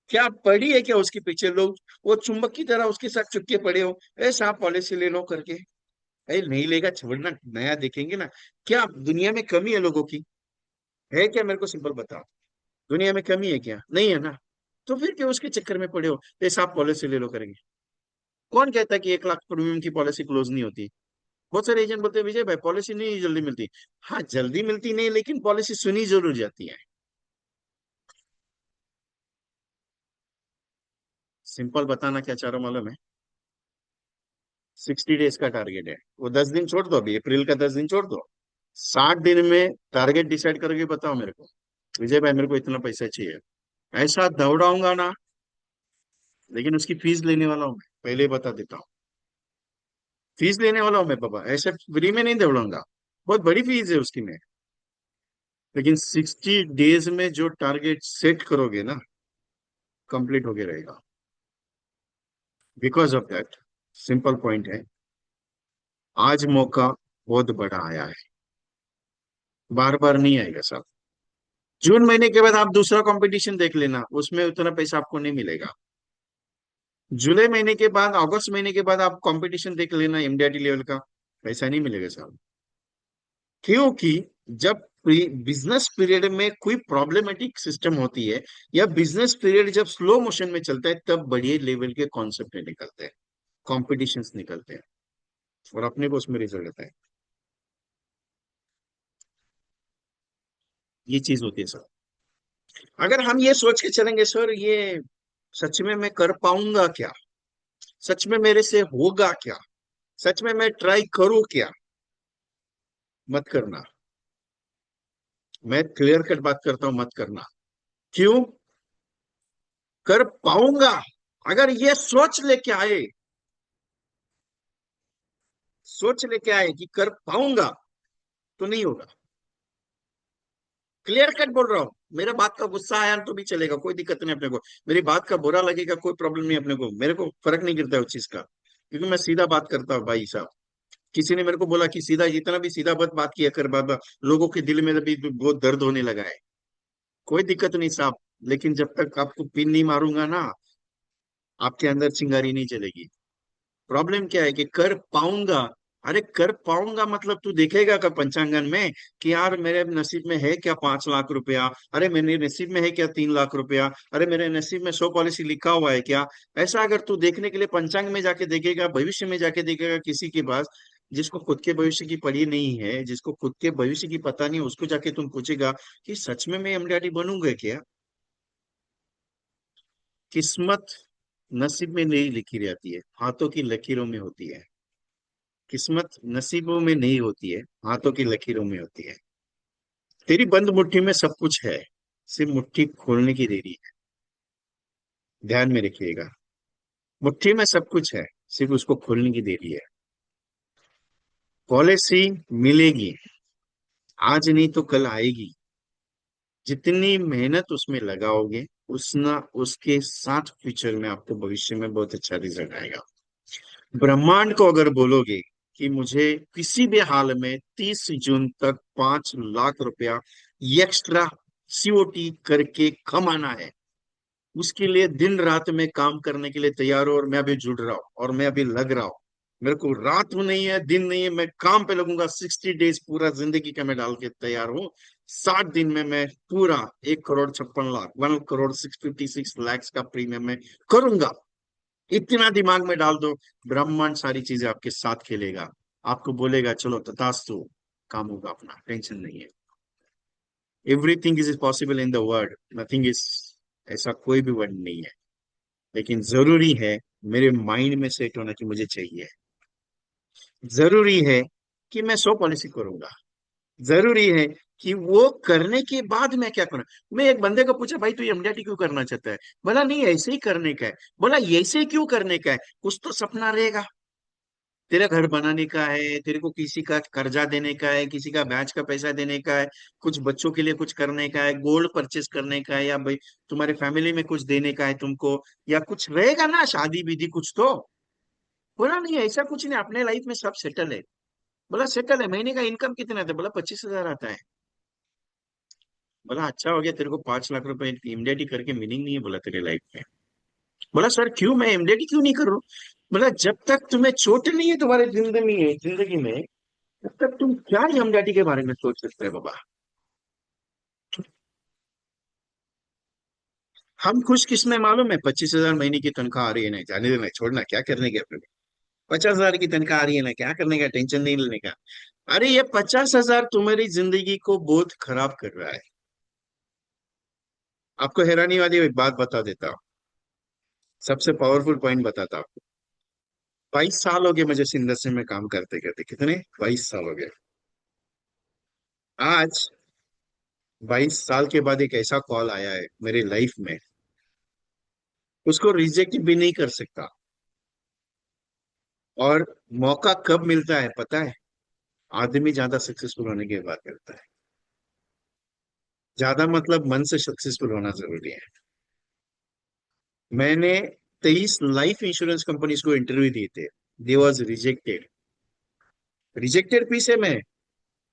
A: क्या पड़ी है क्या उसके पीछे लोग? वो चुंबक की तरह उसके साथ चुपके पड़े हो, ए साहब पॉलिसी ले लो करके। अरे नहीं लेगा, छोड़ना, नया देखेंगे ना। क्या दुनिया में कमी है लोगों की? है क्या? मेरे को सिंपल बताओ। दुनिया में कमी है क्या? नहीं है ना। तो फिर क्यों उसके चक्कर में पड़े हो? ये साहब पॉलिसी ले लो करेंगे। कौन कहता है कि 1 लाख प्रीमियम की पॉलिसी क्लोज नहीं होती? बहुत सारे एजेंट बोलते हैं विजय भाई पॉलिसी नहीं जल्दी मिलती। हाँ जल्दी मिलती नहीं, लेकिन पॉलिसी सुनी जरूर जाती है। सिंपल बताना क्या चाह रहा हूं मालूम है? 60 डेज का टारगेट है। वो 10 दिन छोड़ दो, अभी अप्रैल का 10 दिन छोड़ दो। 60 दिन में टारगेट डिसाइड करके बताओ मेरे को, विजय भाई मेरे को इतना पैसा चाहिए। ऐसा दौड़ाऊंगा ना। लेकिन उसकी फीस लेने वाला हूँ मैं, पहले ही बता देता हूँ। फीस लेने वाला हूँ मैं बाबा, ऐसे फ्री में नहीं दौड़ाऊंगा। बहुत बड़ी फीस है उसकी मैं। लेकिन 60 डेज में जो टारगेट सेट करोगे ना, कंप्लीट होके रहेगा। Because of that, simple point है, आज मौका बहुत बड़ा आया है, बार बार नहीं आएगा साहब। जून महीने के बाद आप दूसरा कंपटीशन देख लेना, उसमें उतना पैसा आपको नहीं मिलेगा। जुलाई महीने के बाद, अगस्त महीने के बाद आप कंपटीशन देख लेना एमडीआरटी लेवल का, पैसा नहीं मिलेगा साहब। क्योंकि जब बिजनेस पीरियड में कोई प्रॉब्लमेटिक सिस्टम होती है, या बिजनेस पीरियड जब स्लो मोशन में चलता है, तब बड़े लेवल के कॉन्सेप्ट निकलते हैं, कॉम्पिटिशन्स निकलते हैं, और अपने को उसमें रिजल्ट आता है। ये चीज होती है सर। अगर हम ये सोच के चलेंगे सर ये सच में मैं कर पाऊंगा क्या, सच में मेरे से होगा क्या, सच में मैं ट्राई करूं क्या, मत करना। मैं क्लियर कट बात करता हूं, मत करना। क्यों? कर पाऊंगा, अगर ये सोच लेके आए, सोच लेके आए कि कर पाऊंगा, तो नहीं होगा। क्लियर कट बोल रहा हूँ। मेरे बात का गुस्सा आया तो भी चलेगा, कोई दिक्कत नहीं अपने को। मेरी बात का बुरा लगेगा, कोई प्रॉब्लम नहीं अपने को, मेरे को फर्क नहीं गिरता है उस चीज का। क्योंकि मैं सीधा बात करता हूँ भाई साहब। किसी ने मेरे को बोला कि सीधा, जितना भी सीधा बात किया कर बाबा, लोगों के दिल में अभी बहुत दर्द होने लगा है। कोई दिक्कत नहीं साहब, लेकिन जब तक आपको पिन नहीं मारूंगा ना, आपके अंदर चिंगारी नहीं चलेगी। प्रॉब्लम क्या है कि कर पाऊंगा। अरे कर पाऊंगा मतलब तू देखेगा का पंचांगन में कि यार मेरे नसीब में है क्या 5 लाख रुपया, अरे मेरे नसीब में है क्या 3 लाख रुपया, अरे मेरे नसीब में 100 पॉलिसी लिखा हुआ है क्या? ऐसा अगर तू देखने के लिए पंचांग में जाके देखेगा, भविष्य में जाके देखेगा किसी के पास, जिसको खुद के भविष्य की पड़ी नहीं है, जिसको खुद के भविष्य की पता नहीं, उसको जाके तुम पूछेगा कि सच में मैं एमडीआरटी बनूंगा क्या? किस्मत नसीब में नहीं लिखी रहती है, हाथों की लकीरों में होती है। किस्मत नसीबों में नहीं होती है, हाथों की लकीरों में होती है। तेरी बंद मुट्ठी में सब कुछ है, सिर्फ मुट्ठी खोलने की देरी है। ध्यान में रखिएगा, मुट्ठी में सब कुछ है, सिर्फ उसको खोलने की देरी है। पॉलिसी मिलेगी, आज नहीं तो कल आएगी। जितनी मेहनत उसमें लगाओगे, उसना उसके साथ फ्यूचर में आपको भविष्य में बहुत अच्छा रिजल्ट आएगा। ब्रह्मांड को अगर बोलोगे कि मुझे किसी भी हाल में 30 जून तक 5 लाख रुपया एक्स्ट्रा सीओटी करके कमाना है, उसके लिए दिन रात में काम करने के लिए तैयार हूं, और मैं अभी जुड़ रहा हूँ और मैं अभी लग रहा हूँ। मेरे को रात नहीं है, दिन नहीं है, मैं काम पे लगूंगा। 60 डेज पूरा जिंदगी का मैं डाल के तैयार हूँ। 60 दिन में मैं पूरा 1 करोड़ 56 लाख 1 करोड़ 656 का प्रीमियम में करूंगा। इतना दिमाग में डाल दो, ब्रह्मांड सारी चीजें आपके साथ खेलेगा। आपको बोलेगा चलो तथास्तु, काम होगा अपना, टेंशन नहीं है। Everything is possible in the world, nothing is, ऐसा कोई भी वर्ड नहीं है। लेकिन जरूरी है मेरे माइंड में सेट होना कि मुझे चाहिए। जरूरी है कि मैं 100 पॉलिसी करूंगा। जरूरी है कि वो करने के बाद मैं क्या करूं। मैं एक बंदे को पूछा, भाई तू एमडीआरटी क्यों करना चाहता है? बोला नहीं, ऐसे ही करने का है। बोला ऐसे क्यों करने का है? कुछ तो सपना रहेगा। तेरा घर बनाने का है, तेरे को किसी का कर्जा देने का है, किसी का ब्याज का पैसा देने का है, कुछ बच्चों के लिए कुछ करने का है, गोल्ड परचेस करने का है, या भाई तुम्हारे फैमिली में कुछ देने का है तुमको, या कुछ रहेगा ना, शादी विधि कुछ तो। बोला नहीं, ऐसा कुछ नहीं, अपने लाइफ में सब सेटल है। बोला सेटल है, महीने का इनकम कितना था? बोला 25,000 आता है। बोला अच्छा हो गया, तेरे को 5 लाख रुपए इमीडिएटली करके मीनिंग नहीं है बोला तेरे लाइफ में। बोला सर क्यों, मैं इमीडिएटली क्यों नहीं करूँ? बोला जब तक तुम्हें चोट नहीं है तुम्हारे जिंदगी में तब तक तुम क्या यमडैटी के बारे में सोच सकते हैं बाबा। हम खुश किस में मालूम है? 25,000 महीने की तनख्वाह आ रही है ना, जाने देना, छोड़ना, क्या करने के अपने। 50,000 की तनख्वाह आ रही है ना, क्या करने का, टेंशन नहीं लेने का। अरे ये 50,000 तुम्हारी जिंदगी को बहुत खराब कर रहा है। आपको हैरानी वाली एक बात बता देता हूँ, सबसे पावरफुल पॉइंट बताता हूँ। 22 साल हो गए मुझे इस इंडस्ट्री में काम करते करते। कितने? 22 साल हो गए। आज 22 साल के बाद एक ऐसा कॉल आया है मेरी लाइफ में, उसको रिजेक्ट भी नहीं कर सकता। और मौका कब मिलता है पता है? आदमी ज्यादा सक्सेसफुल होने के बाद करता है। ज्यादा मतलब मन से सक्सेसफुल होना जरूरी है। मैंने 23 लाइफ इंश्योरेंस कंपनीज को इंटरव्यू दिए थे, दे वॉज रिजेक्टेड। रिजेक्टेड पीस है मैं।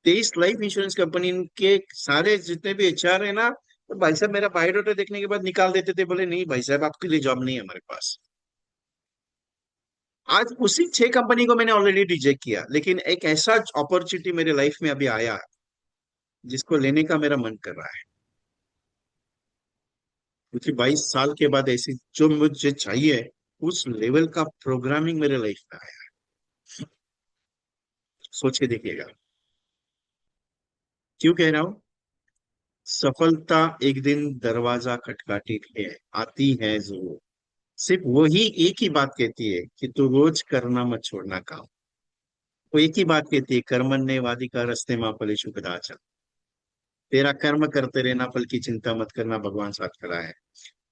A: 23 लाइफ इंश्योरेंस कंपनी के सारे जितने भी एचआर है ना, तो भाई साहब मेरा बायोडाटा देखने के बाद निकाल देते थे, बोले नहीं भाई साहब आपके लिए जॉब नहीं है हमारे पास। आज उसी 6 कंपनी को मैंने ऑलरेडी रिजेक्ट किया, लेकिन एक ऐसा अपॉर्चुनिटी मेरे लाइफ में अभी आया जिसको लेने का मेरा मन कर रहा है। क्योंकि 22 साल के बाद ऐसी जो मुझे चाहिए, उस लेवल का प्रोग्रामिंग मेरे लाइफ में आया। सोच के देखिएगा। क्यों कह रहा हूं? सफलता एक दिन दरवाजा खटखटाती है, आती है जरूर। सिर्फ वही एक ही बात कहती है कि तू रोज करना मत छोड़ना काम। वो एक ही बात कहती है, कर्मण्येवादी का रस्ते मां फलेषु कदाचन। तेरा कर्म करते रहना, फल की चिंता मत करना, भगवान साथ खड़ा है।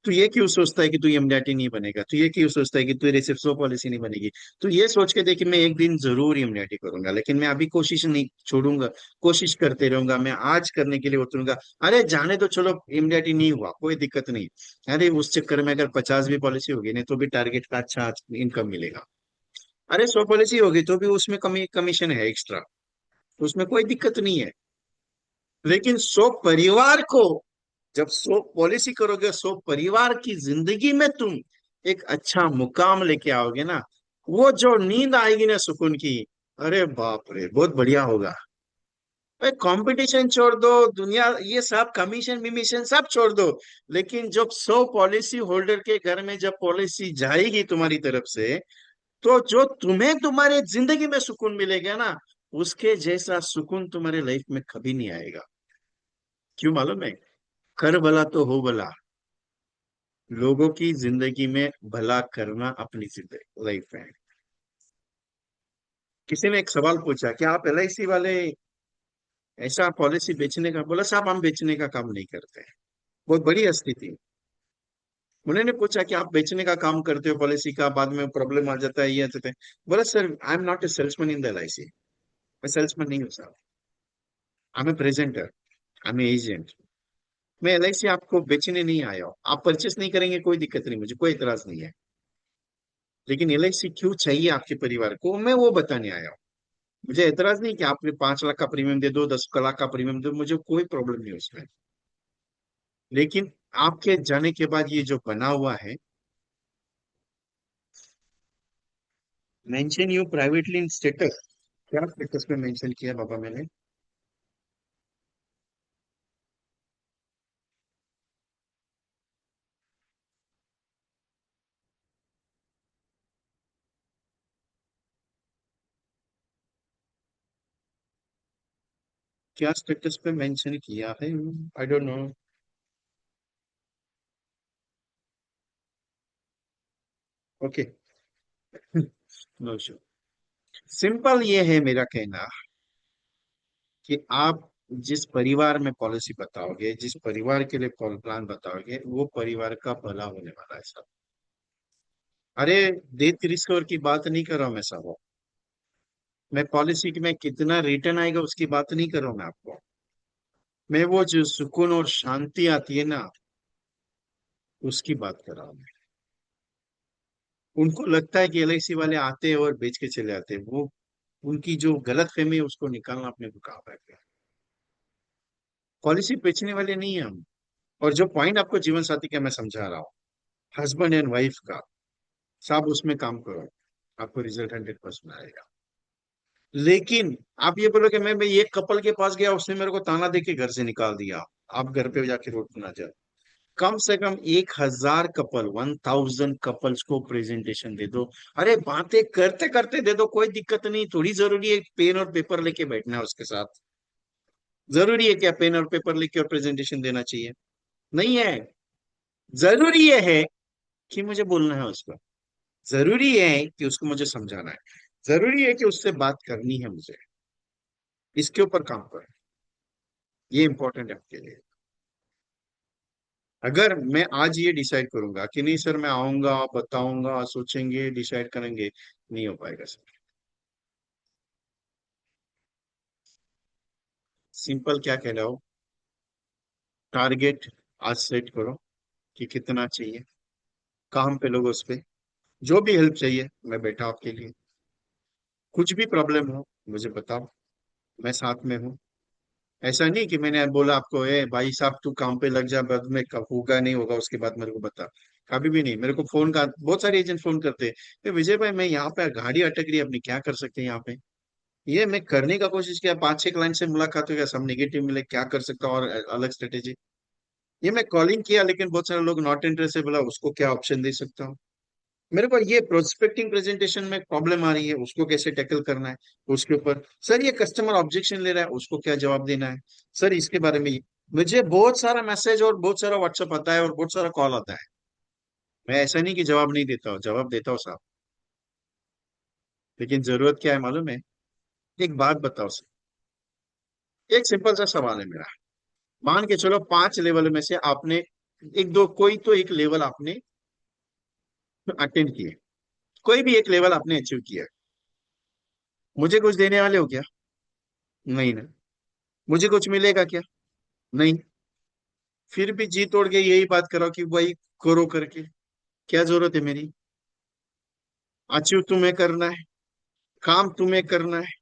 A: तू ये क्यों सोचता है कि तू एमडीआरटी नहीं बनेगा? तू ये क्यों सोचता है कि तेरे सिर्फ 100 पॉलिसी नहीं बनेगी? तू ये सोच के देख कि मैं एक दिन जरूर एमडीआरटी करूंगा, लेकिन मैं अभी कोशिश नहीं छोड़ूंगा। कोशिश करते रहूंगा, मैं आज करने के लिए उतरूंगा। अरे जाने तो, चलो एमडीआरटी नहीं हुआ कोई दिक्कत नहीं। अरे उस चक्कर में अगर 50 भी पॉलिसी होगी नहीं तो भी टारगेट का अच्छा इनकम मिलेगा। अरे 100 पॉलिसी होगी तो भी उसमें कमीशन है एक्स्ट्रा, उसमें कोई दिक्कत नहीं है। लेकिन 100 परिवार को, जब 100 पॉलिसी करोगे, 100 परिवार की जिंदगी में तुम एक अच्छा मुकाम लेके आओगे ना, वो जो नींद आएगी ना सुकून की, अरे बाप रे बहुत बढ़िया होगा। भाई कंपटीशन छोड़ दो, दुनिया ये सब कमीशन विमीशन सब छोड़ दो। लेकिन जब 100 पॉलिसी होल्डर के घर में जब पॉलिसी जाएगी तुम्हारी तरफ से, तो जो तुम्हें तुम्हारे जिंदगी में सुकून मिलेगा ना, उसके जैसा सुकून तुम्हारे लाइफ में कभी नहीं आएगा। क्यों मालूम है? कर भला तो हो भला। लोगों की जिंदगी में भला करना अपनी जिंदगी लाइफ में है। किसी ने एक सवाल पूछा कि आप एलआईसी वाले ऐसा पॉलिसी बेचने का, बोला साहब हम बेचने का काम नहीं करते हैं। बहुत बड़ी हस्ती थी। उन्होंने पूछा कि आप बेचने का काम करते हो पॉलिसी का, बाद में प्रॉब्लम आ जाता है ये आता है। बोला sir I am not a salesman in the LIC. मैं सेल्समैन नहीं हूँ साहब, I am a presenter, I am a agent. मैं एलआईसी आपको बेचने नहीं आया हूँ। आप परचेस नहीं करेंगे कोई दिक्कत नहीं, मुझे कोई इतराज नहीं है। लेकिन एलआईसी क्यों चाहिए आपके परिवार को, मैं वो बताने आया हूँ। मुझे एतराज नहीं कि आपने 5 लाख का प्रीमियम दे दो, 10 लाख का प्रीमियम दो, मुझे कोई प्रॉब्लम नहीं उसमें। लेकिन आपके जाने के बाद ये जो बना हुआ है, mention you privately in status, क्या स्टेटस पे मेंशन किया बाबा मैंने? क्या स्टेटस पे मेंशन किया है? I don't know. Okay. No issue. Simple ये है मेरा कहना कि आप जिस परिवार में पॉलिसी बताओगे, जिस परिवार के लिए प्लान बताओगे, वो परिवार का भला होने वाला है सब। अरे, डेथ रिस्क की बात नहीं कर रहा हूं मैं साहब। मैं पॉलिसी की में कितना रिटर्न आएगा उसकी बात नहीं कर रहा हूं मैं आपको। मैं वो जो सुकून और शांति आती है ना, उसकी बात कर रहा हूं मैं। उनको लगता है कि एलआईसी वाले आते हैं और बेच के चले आते हैं, वो उनकी जो गलत फहमी है उसको निकालना अपने को काम है। पॉलिसी बेचने वाले नहीं है हम। और जो पॉइंट आपको जीवन साथी का मैं समझा रहा हूँ, हस्बैंड एंड वाइफ का, सब उसमें काम करो, आपको रिजल्ट 100% आएगा। लेकिन आप ये बोलोगे मैं ये कपल के पास गया, उसने मेरे को ताना दे के घर से निकाल दिया, आप घर पे जाके रोड ना जाओ। कम से कम 1,000 कपल, 1,000 कपल्स को प्रेजेंटेशन दे दो। अरे बातें करते करते दे दो, कोई दिक्कत नहीं, थोड़ी जरूरी है पेन और पेपर लेके बैठना है उसके साथ? जरूरी है क्या पेन और पेपर लेके और प्रेजेंटेशन देना चाहिए? नहीं है। जरूरी ये है कि मुझे बोलना है उसको, जरूरी है कि उसको मुझे समझाना है, जरूरी है कि उससे बात करनी है मुझे, इसके ऊपर काम करें। ये इंपॉर्टेंट है आपके लिए। अगर मैं आज ये डिसाइड करूंगा कि नहीं सर मैं आऊंगा, बताऊंगा, सोचेंगे, डिसाइड करेंगे, नहीं हो पाएगा सर। सिंपल क्या कह रहा हो, टारगेट आज सेट करो कि कितना चाहिए, काम पे लोगों उस पे, जो भी हेल्प चाहिए मैं बैठा आपके लिए। कुछ भी प्रॉब्लम हो मुझे बताओ, मैं साथ में हूँ। ऐसा नहीं कि मैंने बोला आपको ए भाई साहब तू काम पे लग जा, बाद में कब होगा नहीं होगा उसके बाद मेरे को बता। कभी भी नहीं। मेरे को फोन का बहुत सारे एजेंट फोन करते हैं, "ए, विजय भाई मैं यहाँ पे गाड़ी अटक रही है, अपनी क्या कर सकते हैं यहाँ पे?" ये मैं करने का कोशिश किया, 5-6 क्लाइंट से मुलाकात हो गया, सब नेगेटिव मिले, क्या कर सकता हूँ और अलग स्ट्रेटेजी। ये मैं कॉलिंग किया लेकिन बहुत सारे लोग नॉट इंटरेस्टेड, बोला उसको क्या ऑप्शन दे सकता हूँ। मेरे को ये प्रोस्पेक्टिंग प्रेजेंटेशन में प्रॉब्लम आ रही है, उसको कैसे टैकल करना है, उसके ऊपर सर ये कस्टमर ऑब्जेक्शन ले रहा है, उसको क्या जवाब देना है, सर इसके बारे में मुझे बहुत सारा मैसेज और बहुत सारा व्हाट्सएप आता है और बहुत सारा कॉल आता है। मैं ऐसा नहीं कि जवाब नहीं देता हूँ, जवाब देता हूँ साहब। लेकिन जरूरत क्या है मालूम है? एक बात बताओ सर, एक सिंपल सा सवाल है मेरा। मान के चलो 5 लेवल में से आपने एक दो, कोई तो एक लेवल आपने अटेंड किए, कोई भी एक लेवल आपने अचीव किया, मुझे कुछ देने वाले हो क्या? नहीं ना। मुझे कुछ मिलेगा क्या? नहीं। फिर भी जी तोड़ के यही बात करो कि भाई करो करके, क्या जरूरत है मेरी? अचीव तुम्हें करना है, काम तुम्हें करना है,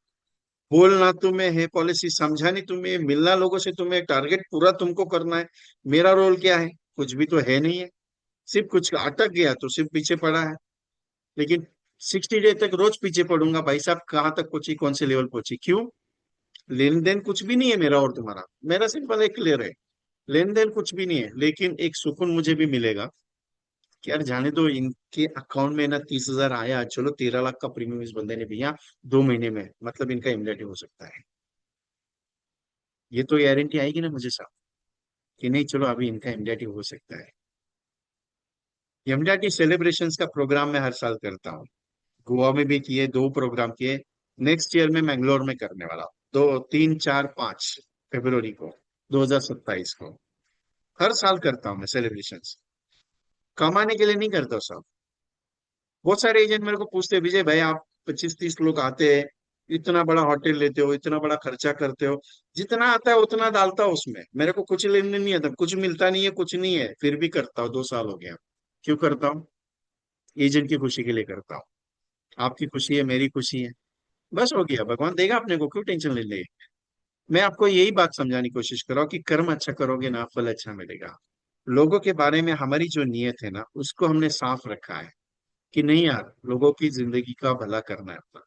A: बोलना तुम्हें है, पॉलिसी समझानी तुम्हें है, मिलना लोगों से तुम्हें, टारगेट पूरा तुमको करना है। मेरा रोल क्या है? कुछ भी तो है नहीं है। सिर्फ कुछ अटक गया तो सिर्फ पीछे पड़ा है। लेकिन 60 डे तक रोज पीछे पड़ूंगा, भाई साहब कहाँ तक पहुंची, कौन से लेवल पहुंची, क्यों? लेन देन कुछ भी नहीं है मेरा और तुम्हारा, मेरा सिंपल एक क्लियर है, लेन देन कुछ भी नहीं है, लेकिन एक सुकून मुझे भी मिलेगा कि यार जाने दो, इनके अकाउंट में ना 30,000 आया, चलो 13 लाख का प्रीमियम इस बंदे ने भैया 2 महीने में, मतलब इनका इमीडिएट हो सकता है। ये तो गारंटी आएगी ना मुझे साहब कि नहीं चलो अभी इनका इमीडिएट हो सकता है। इमीडिएट सेलिब्रेशंस का प्रोग्राम मैं हर साल करता हूँ। गोवा में भी किए, 2 प्रोग्राम किए। नेक्स्ट ईयर में मैंगलोर में करने वाला हूँ, 2, 3, 4, 5 फरवरी को, 2027 को। हर साल करता हूँ मैं सेलिब्रेशंस, कमाने के लिए नहीं करता साहब। बहुत सारे एजेंट मेरे को पूछते हैं, विजय भाई आप 25-30 लोग आते हैं, इतना बड़ा होटल लेते हो, इतना बड़ा खर्चा करते हो, जितना आता है उतना डालता हो उसमें, मेरे को कुछ लेने नहीं आता, कुछ मिलता नहीं है, कुछ नहीं है, फिर भी करता हूँ, 2 साल हो गया। क्यों करता हूँ? एजेंट की खुशी के लिए करता हूँ। आपकी खुशी है, मेरी खुशी है, बस हो गया। भगवान देगा अपने को, क्यों टेंशन ले ले। मैं आपको यही बात समझाने की कोशिश कर रहा हूँ कि कर्म अच्छा करोगे ना, फल अच्छा मिलेगा। लोगों के बारे में हमारी जो नीयत है ना, उसको हमने साफ रखा है कि नहीं यार, लोगों की जिंदगी का भला करना है अपना।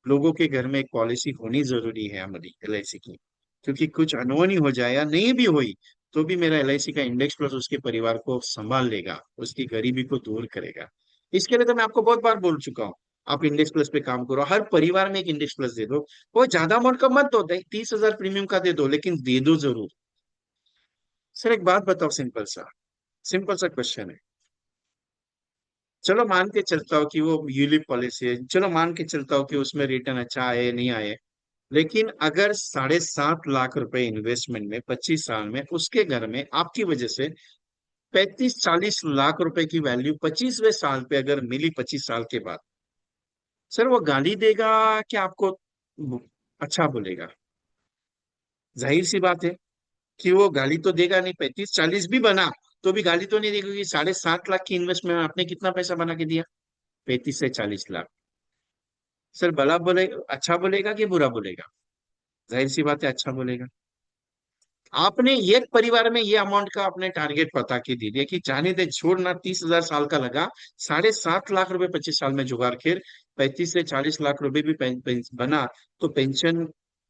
A: लोगों के घर में एक पॉलिसी होनी जरूरी है हमारी एलआईसी की, क्योंकि कुछ अनहोनी हो जाए या नहीं भी हुई, तो भी मेरा एलआईसी का इंडेक्स प्लस उसके परिवार को संभाल लेगा, उसकी गरीबी को दूर करेगा। इसके लिए तो मैं आपको बहुत बार बोल चुका हूँ, आप इंडेक्स प्लस पे काम करो, हर परिवार में एक इंडेक्स प्लस दे दो। वो ज्यादा अमाउंट का मत दो, 30,000 प्रीमियम का दे दो, लेकिन दे दो जरूर। सर एक बात बताओ, सिंपल सा क्वेश्चन है। चलो मान के चलता हूँ कि वो यूलिप पॉलिसी है, चलो मान के चलता हूँ कि उसमें रिटर्न अच्छा आए नहीं आए, लेकिन अगर 7.5 लाख रुपए इन्वेस्टमेंट में 25 साल में उसके घर में आपकी वजह से 35-40 लाख रुपए की वैल्यू 25वें साल पे अगर मिली, 25 साल के बाद, सर वो गाली देगा कि आपको अच्छा बोलेगा? जाहिर सी बात है कि वो गाली तो देगा नहीं। 35-40 भी बना तो भी गाली तो नहीं देगा, क्योंकि 7.5 लाख की इन्वेस्टमेंट में आपने कितना पैसा बना के दिया? 35 से 40 लाख। सर भला बोले, अच्छा बोलेगा कि बुरा बोलेगा? जाहिर सी बात है, अच्छा बोलेगा। आपने एक परिवार में ये अमाउंट का आपने टारगेट पता के दे दिया कि जाने दे, छोड़ना, 30,000 साल का लगा, 7.5 लाख रुपए 25 साल में जुगाड़, फिर 35 से 40 लाख रुपए भी बना, तो पेंशन,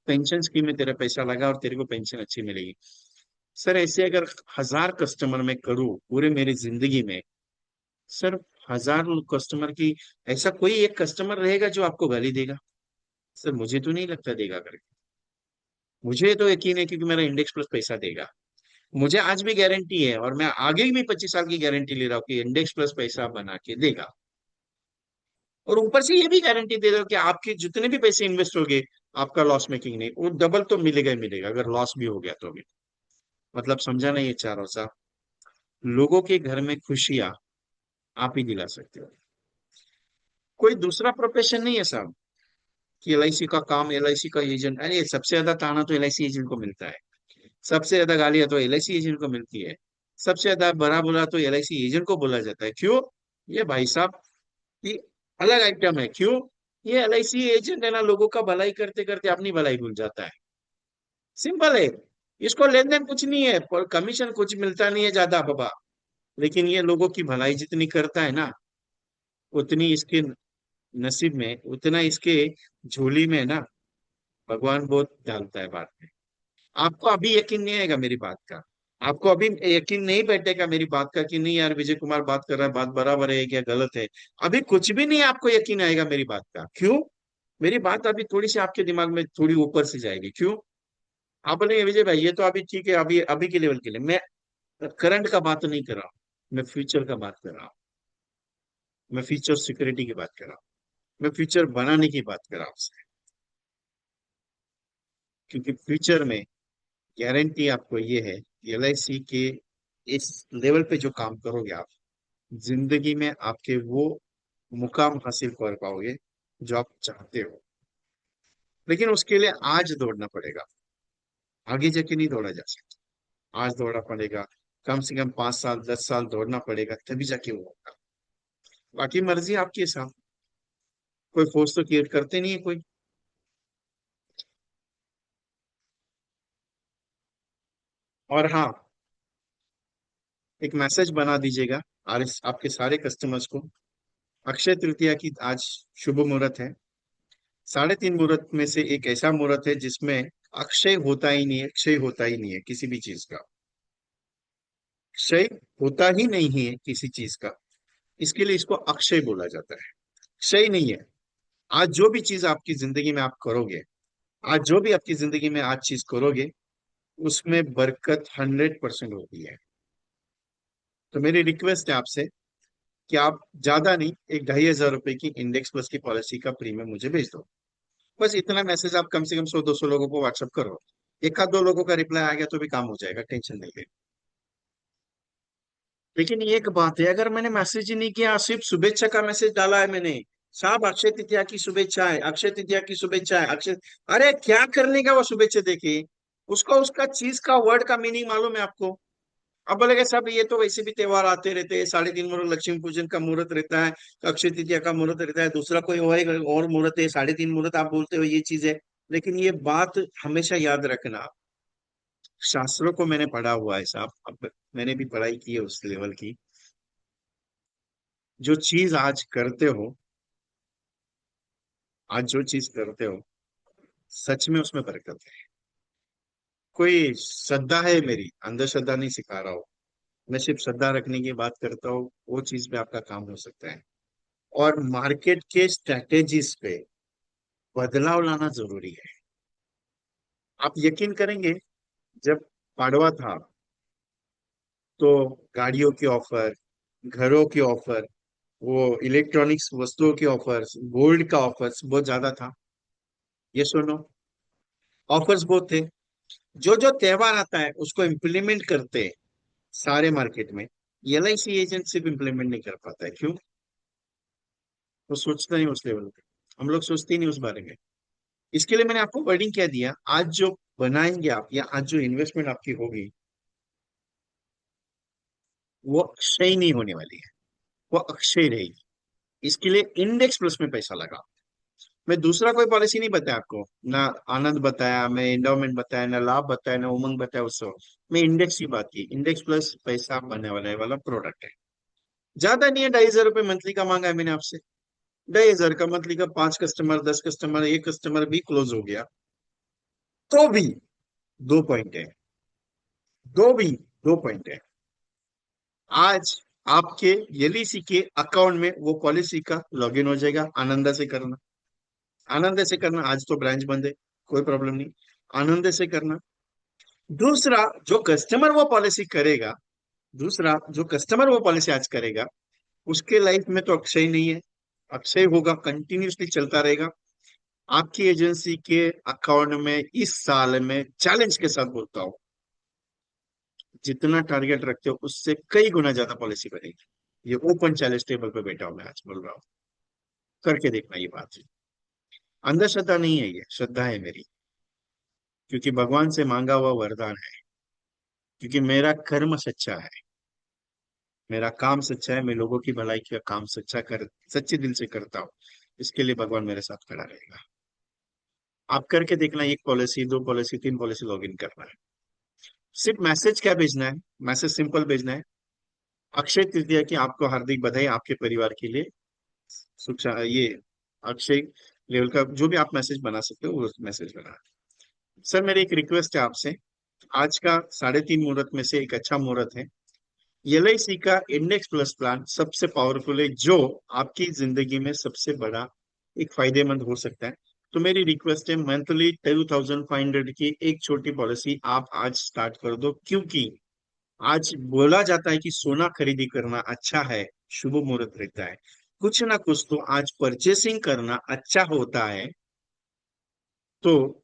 A: पेंशन स्कीम में तेरा पैसा लगा और तेरे को पेंशन अच्छी मिलेगी। सर ऐसे अगर 1,000 कस्टमर में करूँ पूरे मेरी जिंदगी में, सर 1,000 कस्टमर की, ऐसा कोई एक कस्टमर रहेगा जो आपको गाली देगा? सर मुझे तो नहीं लगता देगा करके। मुझे तो यकीन है, क्योंकि मेरा इंडेक्स प्लस पैसा देगा। मुझे आज भी गारंटी है, और मैं आगे भी 25 साल की गारंटी ले रहा हूँ कि इंडेक्स प्लस पैसा बना के देगा। और ऊपर से ये भी गारंटी दे रहा हूँ कि आपके जितने भी पैसे इन्वेस्ट हो गए, आपका लॉस मेकिंग नहीं, वो डबल तो मिलेगा ही मिलेगा, अगर लॉस भी हो गया तो भी। मतलब समझा नहीं, ये चारों सा लोगों के घर में खुशियां आप ही दिला सकते हो। कोई दूसरा प्रोफेशन नहीं है साहब कि एलआईसी का काम, एलआईसी का एजेंट। अरे सबसे ज्यादा ताना तो एलआईसी एजेंट को मिलता है, सबसे ज्यादा गालियां तो एलआईसी एजेंट को मिलती है, सबसे ज्यादा बड़ा बुरा तो एलआईसी एजेंट को बोला जाता है। क्यों? ये भाई साहब, ये अलग आइटम है। क्यों? ये एलआईसी एजेंट है ना, लोगों का भलाई करते करते अपनी भलाई भूल जाता है। सिंपल है। इसको लेन देन कुछ नहीं है, पर कमीशन कुछ मिलता नहीं है ज्यादा बाबा, लेकिन ये लोगों की भलाई जितनी करता है ना, उतनी इसके नसीब में, उतना इसके झोली में ना, भगवान बहुत डालता है बाद में। आपको अभी यकीन नहीं आएगा मेरी बात का, आपको अभी यकीन नहीं बैठेगा मेरी बात का कि नहीं यार, विजय कुमार बात कर रहा है, बात बराबर है क्या गलत है। अभी कुछ भी नहीं आपको यकीन आएगा मेरी बात का। क्यों? मेरी बात अभी थोड़ी सी आपके दिमाग में थोड़ी ऊपर से जाएगी। क्यों? आप बोलेंगे विजय भाई ये तो अभी ठीक है, अभी अभी के लेवल के लिए। मैं करंट का बात नहीं कर रहा हूँ, मैं फ्यूचर का बात कर रहा हूँ। मैं फ्यूचर सिक्योरिटी की बात कर रहा हूँ, मैं फ्यूचर बनाने की बात कर रहा हूँ। क्योंकि फ्यूचर में गारंटी आपको ये है कि एलआईसी के इस लेवल पे जो काम करोगे आप, जिंदगी में आपके वो मुकाम हासिल कर पाओगे जो आप चाहते हो। लेकिन उसके लिए आज दौड़ना पड़ेगा, आगे जाके नहीं दौड़ा जा सकता। आज दौड़ना पड़ेगा, कम से कम 5 साल 10 साल दौड़ना पड़ेगा, तभी जाके वो होगा। बाकी मर्जी आपकी है साहब, कोई फोर्स तो क्रिएट करते नहीं है कोई। और हाँ, एक मैसेज बना दीजिएगा आपके सारे कस्टमर्स को। अक्षय तृतीया की आज शुभ मुहूर्त है। 3.5 मुहूर्त में से एक ऐसा मुहूर्त है जिसमें अक्षय होता ही नहीं है, क्षय होता ही नहीं है किसी भी चीज का। क्षय होता ही नहीं है किसी चीज का, इसके लिए इसको अक्षय बोला जाता है, क्षय नहीं है। आज जो भी चीज आपकी जिंदगी में आप करोगे, आज जो भी आपकी जिंदगी में आज चीज करोगे, उसमें बरकत 100% होती है। तो मेरी रिक्वेस्ट है आपसे कि आप ज्यादा नहीं, एक 2,500 रुपए की इंडेक्स प्लस की पॉलिसी का प्रीमियम मुझे भेज दो। बस इतना मैसेज आप कम से कम 100-200 लोगों को व्हाट्सअप करो। एक आध दो लोगों का रिप्लाई आ गया तो भी काम हो जाएगा, टेंशन नहीं ले। लेकिन एक बात है, अगर मैंने मैसेज ही नहीं किया, सिर्फ शुभेच्छा का मैसेज डाला है मैंने, साहब अक्षय तृतीया की शुभेच्छाएं, अक्षय तृतीया की शुभेच्छाएं, अक्षय, अरे क्या करने का वो शुभेच्छा देके? उसका उसका चीज का वर्ड का मीनिंग मालूम है आपको? अब बोलेगा साहब ये तो वैसे भी त्योहार आते रहते हैं, 3.5 मुहूर्त लक्ष्मी पूजन का मुहूर्त रहता है, अक्षय तृतीया का मुहूर्त रहता है, दूसरा कोई और मुहूर्त है, 3.5 मुहूर्त आप बोलते हो ये चीज है। लेकिन ये बात हमेशा याद रखना, शास्त्रों को मैंने पढ़ा हुआ है साहब, अब मैंने भी पढ़ाई की है उस लेवल की। जो चीज आज करते हो, आज जो चीज करते हो, सच में उसमें बरकत है। कोई श्रद्धा है मेरी, अंधश्रद्धा नहीं सिखा रहा हूँ, मैं सिर्फ श्रद्धा रखने की बात करता हूँ, वो चीज पे आपका काम हो सकता है। और मार्केट के स्ट्रेटेजीज पे बदलाव लाना जरूरी है। आप यकीन करेंगे, जब पाड़वा था तो गाड़ियों की ऑफर, घरों की ऑफर, वो इलेक्ट्रॉनिक्स वस्तुओं की ऑफर्स, गोल्ड का ऑफर्स बहुत ज्यादा था। ये सुनो, ऑफर्स बहुत थे। जो जो त्योहार आता है उसको इम्प्लीमेंट करते हैं सारे मार्केट में। एलआईसी एजेंट सिर्फ इम्प्लीमेंट नहीं कर पाता है, क्यों? वो सोचता नहीं उस लेवल पे, हम लोग सोचते ही नहीं उस बारे में। इसके लिए मैंने आपको वर्डिंग क्या दिया, आज जो बनाएंगे आप या आज जो इन्वेस्टमेंट आपकी होगी, वो अक्षय नहीं होने वाली है, वो अक्षय रहेगी। इसके लिए इंडेक्स प्लस में पैसा लगा। मैं दूसरा कोई पॉलिसी नहीं बताया आपको, ना आनंद बताया, मैं एंडोमेंट बताया, ना लाभ बताया, ना उमंग बताया, उससे मैं इंडेक्स की बात की। इंडेक्स प्लस पैसा बनने वाला प्रोडक्ट है। ज्यादा नहीं है, 2,500 रुपये मंथली का मांगा है मैंने आपसे। 2,500 का मंथली का, 5 कस्टमर, 10 कस्टमर, एक कस्टमर भी क्लोज हो गया तो भी 2 पॉइंट है, दो भी 2 पॉइंट है। आज आपके एलईसी के अकाउंट में वो पॉलिसी का लॉगिन हो जाएगा, आनंद से करना। आनंद से करना, आज तो ब्रांच बंद है, कोई प्रॉब्लम नहीं, आनंद से करना। दूसरा, जो कस्टमर वो पॉलिसी करेगा, दूसरा जो कस्टमर वो पॉलिसी आज करेगा, उसके लाइफ में तो अक्षय नहीं है। अक्षय होगा, कंटिन्यूसली चलता रहेगा। आपकी एजेंसी के अकाउंट में इस साल में चैलेंज के साथ बोलता हूँ, जितना टारगेट रखते हो उससे कई गुना ज्यादा पॉलिसी बनेगी। ये ओपन चैलेंज टेबल पे बैठा हूं मैं, आज बोल रहा हूँ, करके देखना ये बात। अंधश्रद्धा नहीं है, ये श्रद्धा है मेरी, क्योंकि भगवान से मांगा हुआ वरदान है। क्योंकि मेरा कर्म सच्चा है, मेरा काम सच्चा है, मैं लोगों की भलाई का काम सच्चे दिल से करता हूँ। इसके लिए भगवान मेरे साथ खड़ा रहेगा। आप करके देखना, एक policy, 2 policy, 3 policy log in करना है। सिर्फ मैसेज क्या भेजना है, मैसेज सिंपल भेजना है, अक्षय तृतीया की आपको हार्दिक बधाई, आपके परिवार के लिए ये अक्षय लेवल का जो भी आप मैसेज बना सकते हो वो मैसेज बना। सर मेरी एक रिक्वेस्ट है आपसे, आज का 3.5 मुहूर्त में से एक अच्छा मुहूर्त है। एलआईसी का इंडेक्स प्लस प्लान सबसे पावरफुल है, जो आपकी जिंदगी में सबसे बड़ा एक फायदेमंद हो सकता है। तो मेरी रिक्वेस्ट है, मंथली 2,500 की एक छोटी पॉलिसी आप आज स्टार्ट कर दो। क्योंकि आज बोला जाता है कि सोना खरीदी करना अच्छा है, शुभ मुहूर्त रहता है। कुछ ना कुछ तो आज परचेसिंग करना अच्छा होता है। तो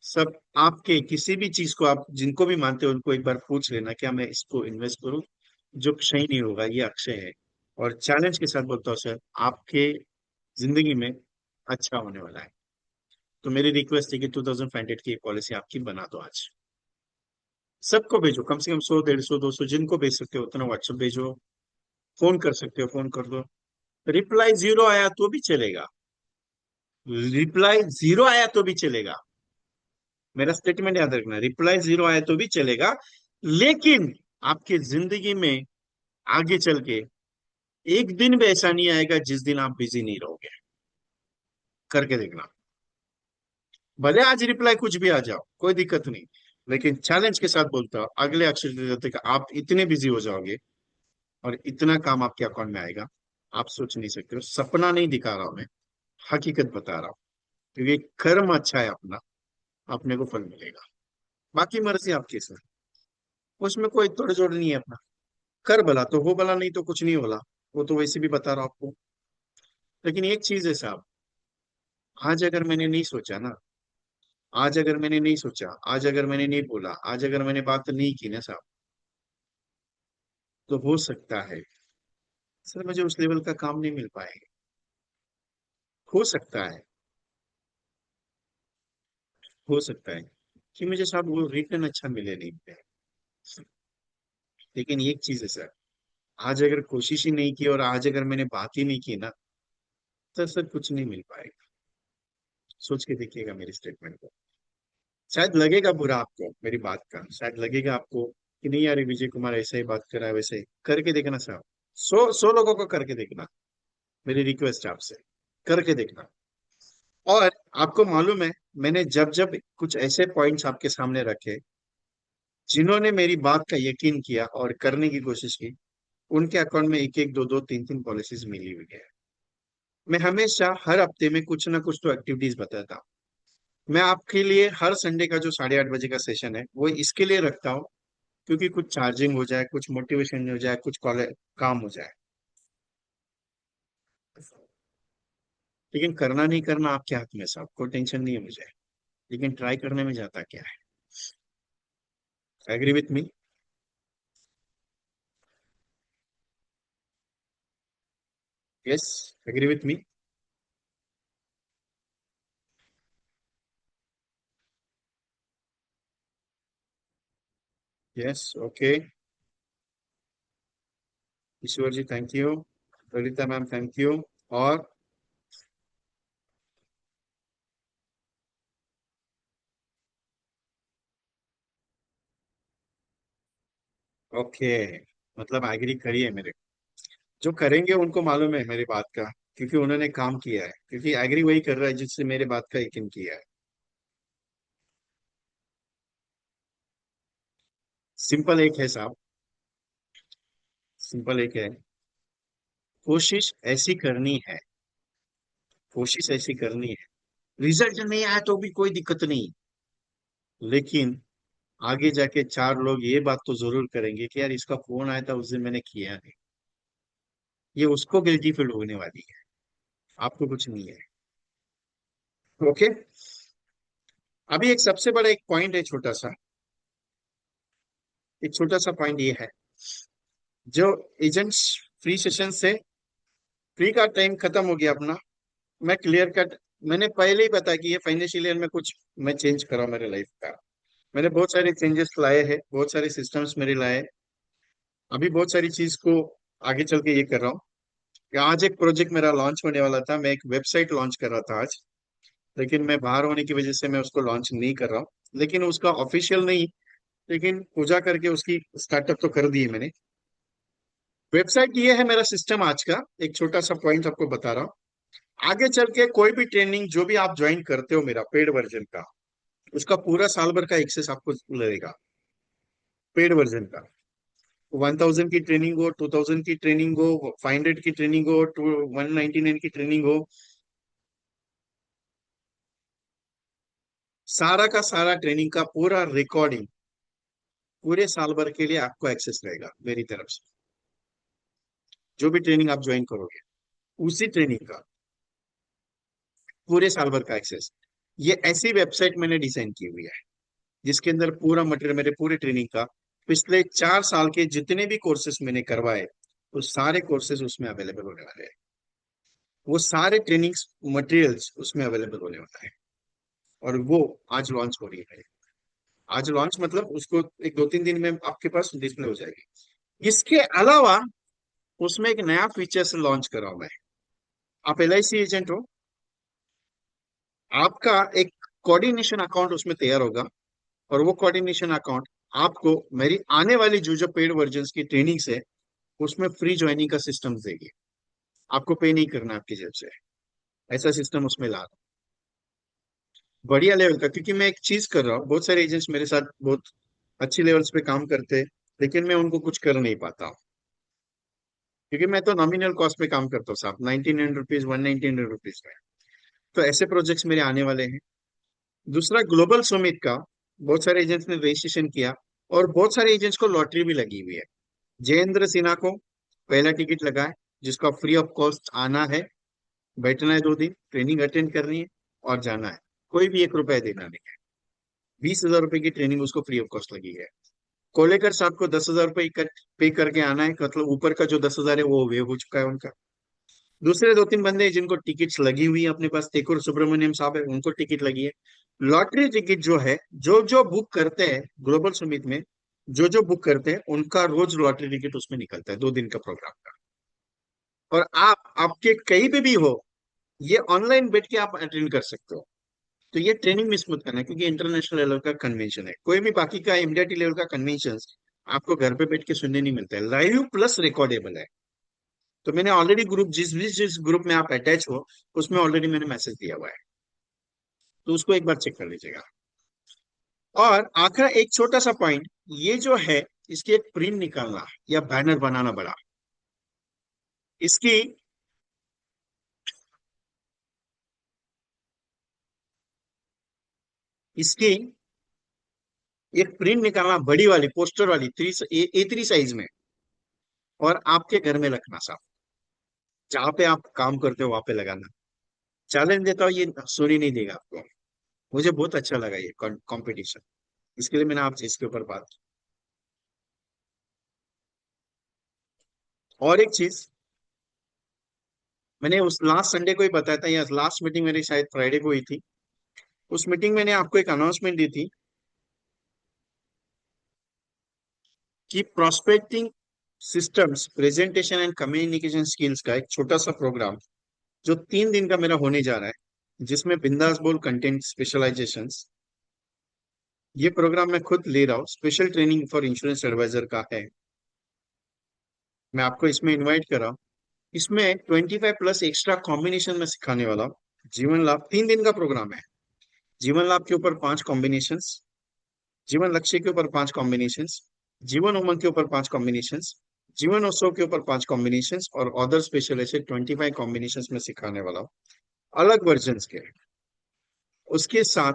A: सब आपके किसी भी चीज को आप जिनको भी मानते हो उनको एक बार पूछ लेना, क्या मैं इसको इन्वेस्ट करूं? जो क्षय नहीं होगा, ये अक्षय है। और चैलेंज के साथ बोलता हूँ सर, आपके जिंदगी में अच्छा होने वाला है। तो मेरी रिक्वेस्ट है कि 2,500 की पॉलिसी आपकी बना दो आज। सबको भेजो, कम से कम 100, 150, 200, जिनको भेज सकते हो उतना व्हाट्सएप भेजो। फोन कर सकते हो, फोन कर दो। रिप्लाई जीरो आया तो भी चलेगा, रिप्लाई जीरो आया तो भी चलेगा। मेरा स्टेटमेंट याद रखना, रिप्लाई जीरो आया तो भी चलेगा। लेकिन आपके जिंदगी में आगे चल के एक दिन भी ऐसा नहीं आएगा जिस दिन आप बिजी नहीं रहोगे। करके देखना, भले आज रिप्लाई कुछ भी आ जाओ, कोई दिक्कत नहीं। लेकिन चैलेंज के साथ बोलता हूं, अगले अक्षर तक आप इतने बिजी हो जाओगे और इतना काम आपके अकाउंट में आएगा, आप सोच नहीं सकते हो। सपना नहीं दिखा रहा हूं मैं, हकीकत बता रहा हूं। क्योंकि कर्म अच्छा है अपना, अपने को फल मिलेगा। बाकी मर्जी आपकी सर, उसमें कोई तोड़ जोड़ नहीं है अपना। कर भला तो हो भला, नहीं तो कुछ नहीं होला। वो तो वैसे भी बता रहा हूं आपको। लेकिन एक चीज है साहब, आज अगर मैंने नहीं सोचा ना, आज अगर मैंने नहीं सोचा, आज अगर मैंने नहीं बोला, आज अगर मैंने बात नहीं की ना साहब, तो हो सकता है सर मुझे उस लेवल का काम नहीं मिल पाएगा। हो सकता है, हो सकता है कि मुझे साहब वो रिटर्न अच्छा मिले नहीं मिले। लेकिन एक चीज है सर, आज अगर कोशिश ही नहीं की और आज अगर मैंने बात ही नहीं की ना, तो सर कुछ नहीं मिल पाएगा। सोच के देखिएगा मेरी स्टेटमेंट को। शायद लगेगा बुरा आपको मेरी बात का, शायद लगेगा आपको कि नहीं यार ये विजय कुमार ऐसे ही बात कर रहा है, वैसे ही करके देखना साहब। 100 लोगों को करके देखना, मेरी रिक्वेस्ट है आपसे, करके देखना। और आपको मालूम है, मैंने जब जब कुछ ऐसे पॉइंट्स आपके सामने रखे, जिन्होंने मेरी बात का यकीन किया और करने की कोशिश की, उनके अकाउंट में एक एक दो दो तीन तीन पॉलिसीज मिली हुई है। मैं हमेशा हर हफ्ते में कुछ ना कुछ तो एक्टिविटीज बताता हूँ। मैं आपके लिए हर संडे का जो 8:30 बजे का सेशन है वो इसके लिए रखता हूँ, क्योंकि कुछ चार्जिंग हो जाए, कुछ मोटिवेशन हो जाए, कुछ कॉलेज काम हो जाए। लेकिन करना नहीं करना आपके हाथ में, साहब कोई टेंशन नहीं है मुझे, लेकिन ट्राई करने में जाता क्या है। Agree with me? Yes, agree with me? Yes, okay. Ishwar ji thank you. Lalita ma'am thank you. और ओके, मतलब एग्री करिए मेरे। जो करेंगे उनको मालूम है मेरी बात का, क्योंकि उन्होंने काम किया है, क्योंकि एग्री वही कर रहा है जिससे मेरे बात का यकीन किया है। सिंपल एक है साहब, सिंपल एक है। कोशिश ऐसी करनी है, कोशिश ऐसी करनी है। रिजल्ट नहीं आया तो भी कोई दिक्कत नहीं, लेकिन आगे जाके चार लोग ये बात तो जरूर करेंगे कि यार इसका फोन आया था उस दिन मैंने किया नहीं। ये उसको गिल्टी फील होने वाली है, आपको कुछ नहीं है। ओके। अभी एक सबसे बड़ा एक पॉइंट है, छोटा सा, एक छोटा सा पॉइंट ये है। जो एजेंट्स फ्री सेशन से, फ्री का टाइम खत्म हो गया अपना। मैं क्लियर कट, मैंने पहले ही बताया कि ये फाइनेंशियल ईयर में कुछ मैं चेंज करा हूं मेरे लाइफ का। मैंने बहुत सारे चेंजेस लाए हैं, बहुत सारे सिस्टम्स मेरे लाए। अभी बहुत सारी चीज को आगे चल के ये कर रहा हूँ। आज एक प्रोजेक्ट मेरा लॉन्च होने वाला था, मैं एक वेबसाइट लॉन्च कर रहा था आज, लेकिन मैं बाहर होने की वजह से मैं उसको लॉन्च नहीं कर रहा हूँ। लेकिन उसका ऑफिशियल नहीं, लेकिन पूजा करके उसकी स्टार्टअप तो कर दी है मैंने। वेबसाइट ये है मेरा सिस्टम आज का। एक छोटा सा पॉइंट आपको बता रहा हूँ। आगे चल के कोई भी ट्रेनिंग जो भी आप ज्वाइन करते हो मेरा पेड वर्जन का, उसका पूरा साल भर का एक्सेस आपको लगेगा। पेड वर्जन का 1000 की ट्रेनिंग हो, 2000 की ट्रेनिंग हो, 500 की ट्रेनिंग हो, 199 की ट्रेनिंग हो, सारा का सारा ट्रेनिंग का पूरा रिकॉर्डिंग पूरे साल भर के लिए आपको एक्सेस रहेगा मेरी तरफ से। जो भी ट्रेनिंग आप ज्वाइन करोगे, उसी ट्रेनिंग का पूरे साल भर का एक्सेस। ये ऐसी वेबसाइट मैंने डिजाइन की हुई है जिसके अंदर पूरा मटेरियल, मेरे पूरे ट्रेनिंग का पिछले 4 साल के जितने भी कोर्सेज मैंने करवाए, वो सारे कोर्सेज उसमें अवेलेबल होने वाले हैं। वो सारे ट्रेनिंग्स मटेरियल्स उसमें अवेलेबल होने वाला है। और वो आज लॉन्च हो रही है। आज लॉन्च मतलब उसको एक 2-3 दिन में आपके पास डिस्प्ले हो जाएगी। इसके अलावा उसमें एक नया फीचर्स लॉन्च करा हुआ है। आप LIC एजेंट हो, आपका एक कोऑर्डिनेशन अकाउंट उसमें तैयार होगा, और वो कोऑर्डिनेशन अकाउंट आपको मेरी आने वाली जो जो पेड वर्जन की ट्रेनिंग्स है उसमें फ्री ज्वाइनिंग का सिस्टम देगी। आपको पे नहीं करना आपकी जेब से, ऐसा सिस्टम उसमें ला रहा हूं। बढ़िया लेवल का, क्योंकि मैं एक चीज कर रहा हूँ, बहुत सारे एजेंट्स मेरे साथ बहुत अच्छी लेवल्स पे काम करते हैं, लेकिन मैं उनको कुछ कर नहीं पाता हूँ, क्योंकि मैं तो नॉमिनल कॉस्ट पे काम करता हूँ साहब, 1900 रुपीज, 199 रुपीज में। तो ऐसे प्रोजेक्ट्स मेरे आने वाले हैं। दूसरा, ग्लोबल समिट का बहुत सारे एजेंट्स ने रजिस्ट्रेशन किया, और बहुत सारे एजेंट्स को लॉटरी भी लगी हुई है। जयेंद्र सिन्हा को पहला टिकट लगा है, जिसका फ्री ऑफ कॉस्ट आना है, बैठना है 2 दिन, ट्रेनिंग अटेंड करनी है और जाना है। कोई भी 1 रुपया देना नहीं है। 20,000 रुपए की ट्रेनिंग उसको फ्री ऑफ कॉस्ट लगी है। कोलेकर साहब को 10,000 रुपये पे करके आना है, मतलब ऊपर का जो 10,000 है वो वे हो चुका है उनका। दूसरे 2-3 बंदे हैं जिनको टिकट्स लगी हुई है अपने पास, तेकुर सुब्रमण्यम साहब है, उनको टिकट लगी है। लॉटरी टिकट जो है, जो जो बुक करते हैं ग्लोबल समिट में, जो जो बुक करते हैं उनका रोज लॉटरी टिकट उसमें निकलता है, 2 दिन का प्रोग्राम का। और आप आपके कहीं पे भी हो, ये ऑनलाइन बैठ के आप अटेंड कर सकते हो। तो ये ट्रेनिंग मिस मत करना, क्योंकि इंटरनेशनल लेवल का कन्वेंशन है। कोई भी बाकी का एमडीआरटी लेवल का कन्वेंशन आपको घर पे बैठ के सुनने नहीं मिलता है, लाइव प्लस रिकॉर्डेबल है। तो मैंने ऑलरेडी ग्रुप, जिस ग्रुप में आप अटैच हो, उसमें ऑलरेडी मैंने मैसेज दिया हुआ है, तो उसको एक बार चेक कर लीजिएगा। और आखिर एक छोटा सा पॉइंट, ये जो है, इसकी एक प्रिंट निकालना या बैनर बनाना बड़ा, इसकी इसकी एक प्रिंट निकालना बड़ी वाली पोस्टर वाली, A3 साइज में, और आपके घर में रखना साहब, जहां पे आप काम करते हो वहां पे लगाना। चैलेंज देता हूँ, ये सोनी नहीं देगा आपको। मुझे बहुत अच्छा लगा ये कंपटीशन, इसके लिए मैंने आपसे इसके ऊपर बात की। और एक चीज, मैंने उस लास्ट संडे को ही बताया था, या लास्ट मीटिंग मेरी शायद फ्राइडे को हुई थी। उस मीटिंग में मैंने आपको एक अनाउंसमेंट दी थी कि prospecting systems, presentation and communication skills का एक छोटा सा प्रोग्राम, जो 3 दिन का मेरा होने जा रहा है, जिसमें बिंदास बोल कंटेंट स्पेशलाइजेशंस, ये प्रोग्राम मैं खुद ले रहा हूँ, special training for insurance advisor का है। मैं आपको इसमें इनवाइट कर रहा हूँ। इसमें 25+ एक्स्ट्रा कॉम्बिनेशन में सिखाने वाला हूँ। जीवन लाभ 3 दिन का प्रोग्राम है। जीवन लाभ के ऊपर 5 कॉम्बिनेशंस, जीवन लक्ष्य के ऊपर 5 कॉम्बिनेशंस, जीवन उमंग के ऊपर 5 कॉम्बिनेशंस, जीवन उत्सव के ऊपर 5 कॉम्बिनेशंस, और अदर स्पेशल ऐसे 25 कॉम्बिनेशंस में सिखाने वाला हूँ, अलग वर्जन के। उसके साथ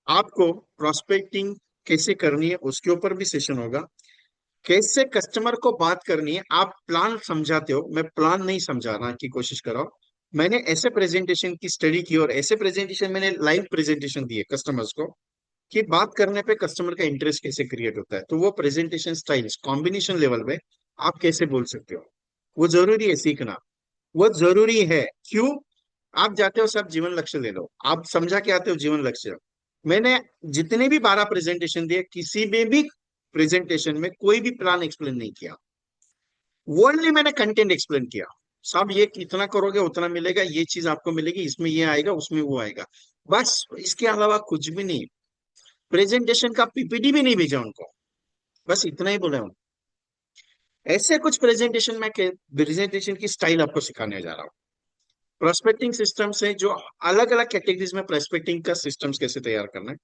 A: आपको प्रोस्पेक्टिंग कैसे करनी है उसके ऊपर भी सेशन होगा। कैसे कस्टमर को बात करनी है, आप प्लान समझाते हो, मैं प्लान नहीं समझाना की कोशिश कर रहा हूं। मैंने ऐसे प्रेजेंटेशन की स्टडी की, और ऐसे प्रेजेंटेशन मैंने लाइव प्रेजेंटेशन दिए कस्टमर्स को, कि बात करने पे कस्टमर का इंटरेस्ट कैसे क्रिएट होता है। तो वो प्रेजेंटेशन स्टाइल्स कॉम्बिनेशन लेवल में आप कैसे बोल सकते हो, वो जरूरी है सीखना। वो जरूरी है। क्यों? आप जाते हो सब जीवन लक्ष्य ले लो, आप समझा के आते हो जीवन लक्ष्य। मैंने जितने भी 12 प्रेजेंटेशन दिए, किसी में भी प्रेजेंटेशन में कोई भी प्लान एक्सप्लेन नहीं किया, ओनली मैंने कंटेंट एक्सप्लेन किया। सब ये इतना करोगे उतना मिलेगा, ये चीज आपको मिलेगी, इसमें ये आएगा, उसमें वो आएगा, बस। इसके अलावा कुछ भी नहीं। प्रेजेंटेशन का पीपीटी भी नहीं भेजा उनको, बस इतना ही बोला उनको। ऐसे कुछ प्रेजेंटेशन में, प्रेजेंटेशन की स्टाइल आपको सिखाने जा रहा हूँ। प्रोस्पेक्टिंग सिस्टम्स है, जो अलग अलग कैटेगरीज में प्रोस्पेक्टिंग का सिस्टम्स कैसे तैयार करना है।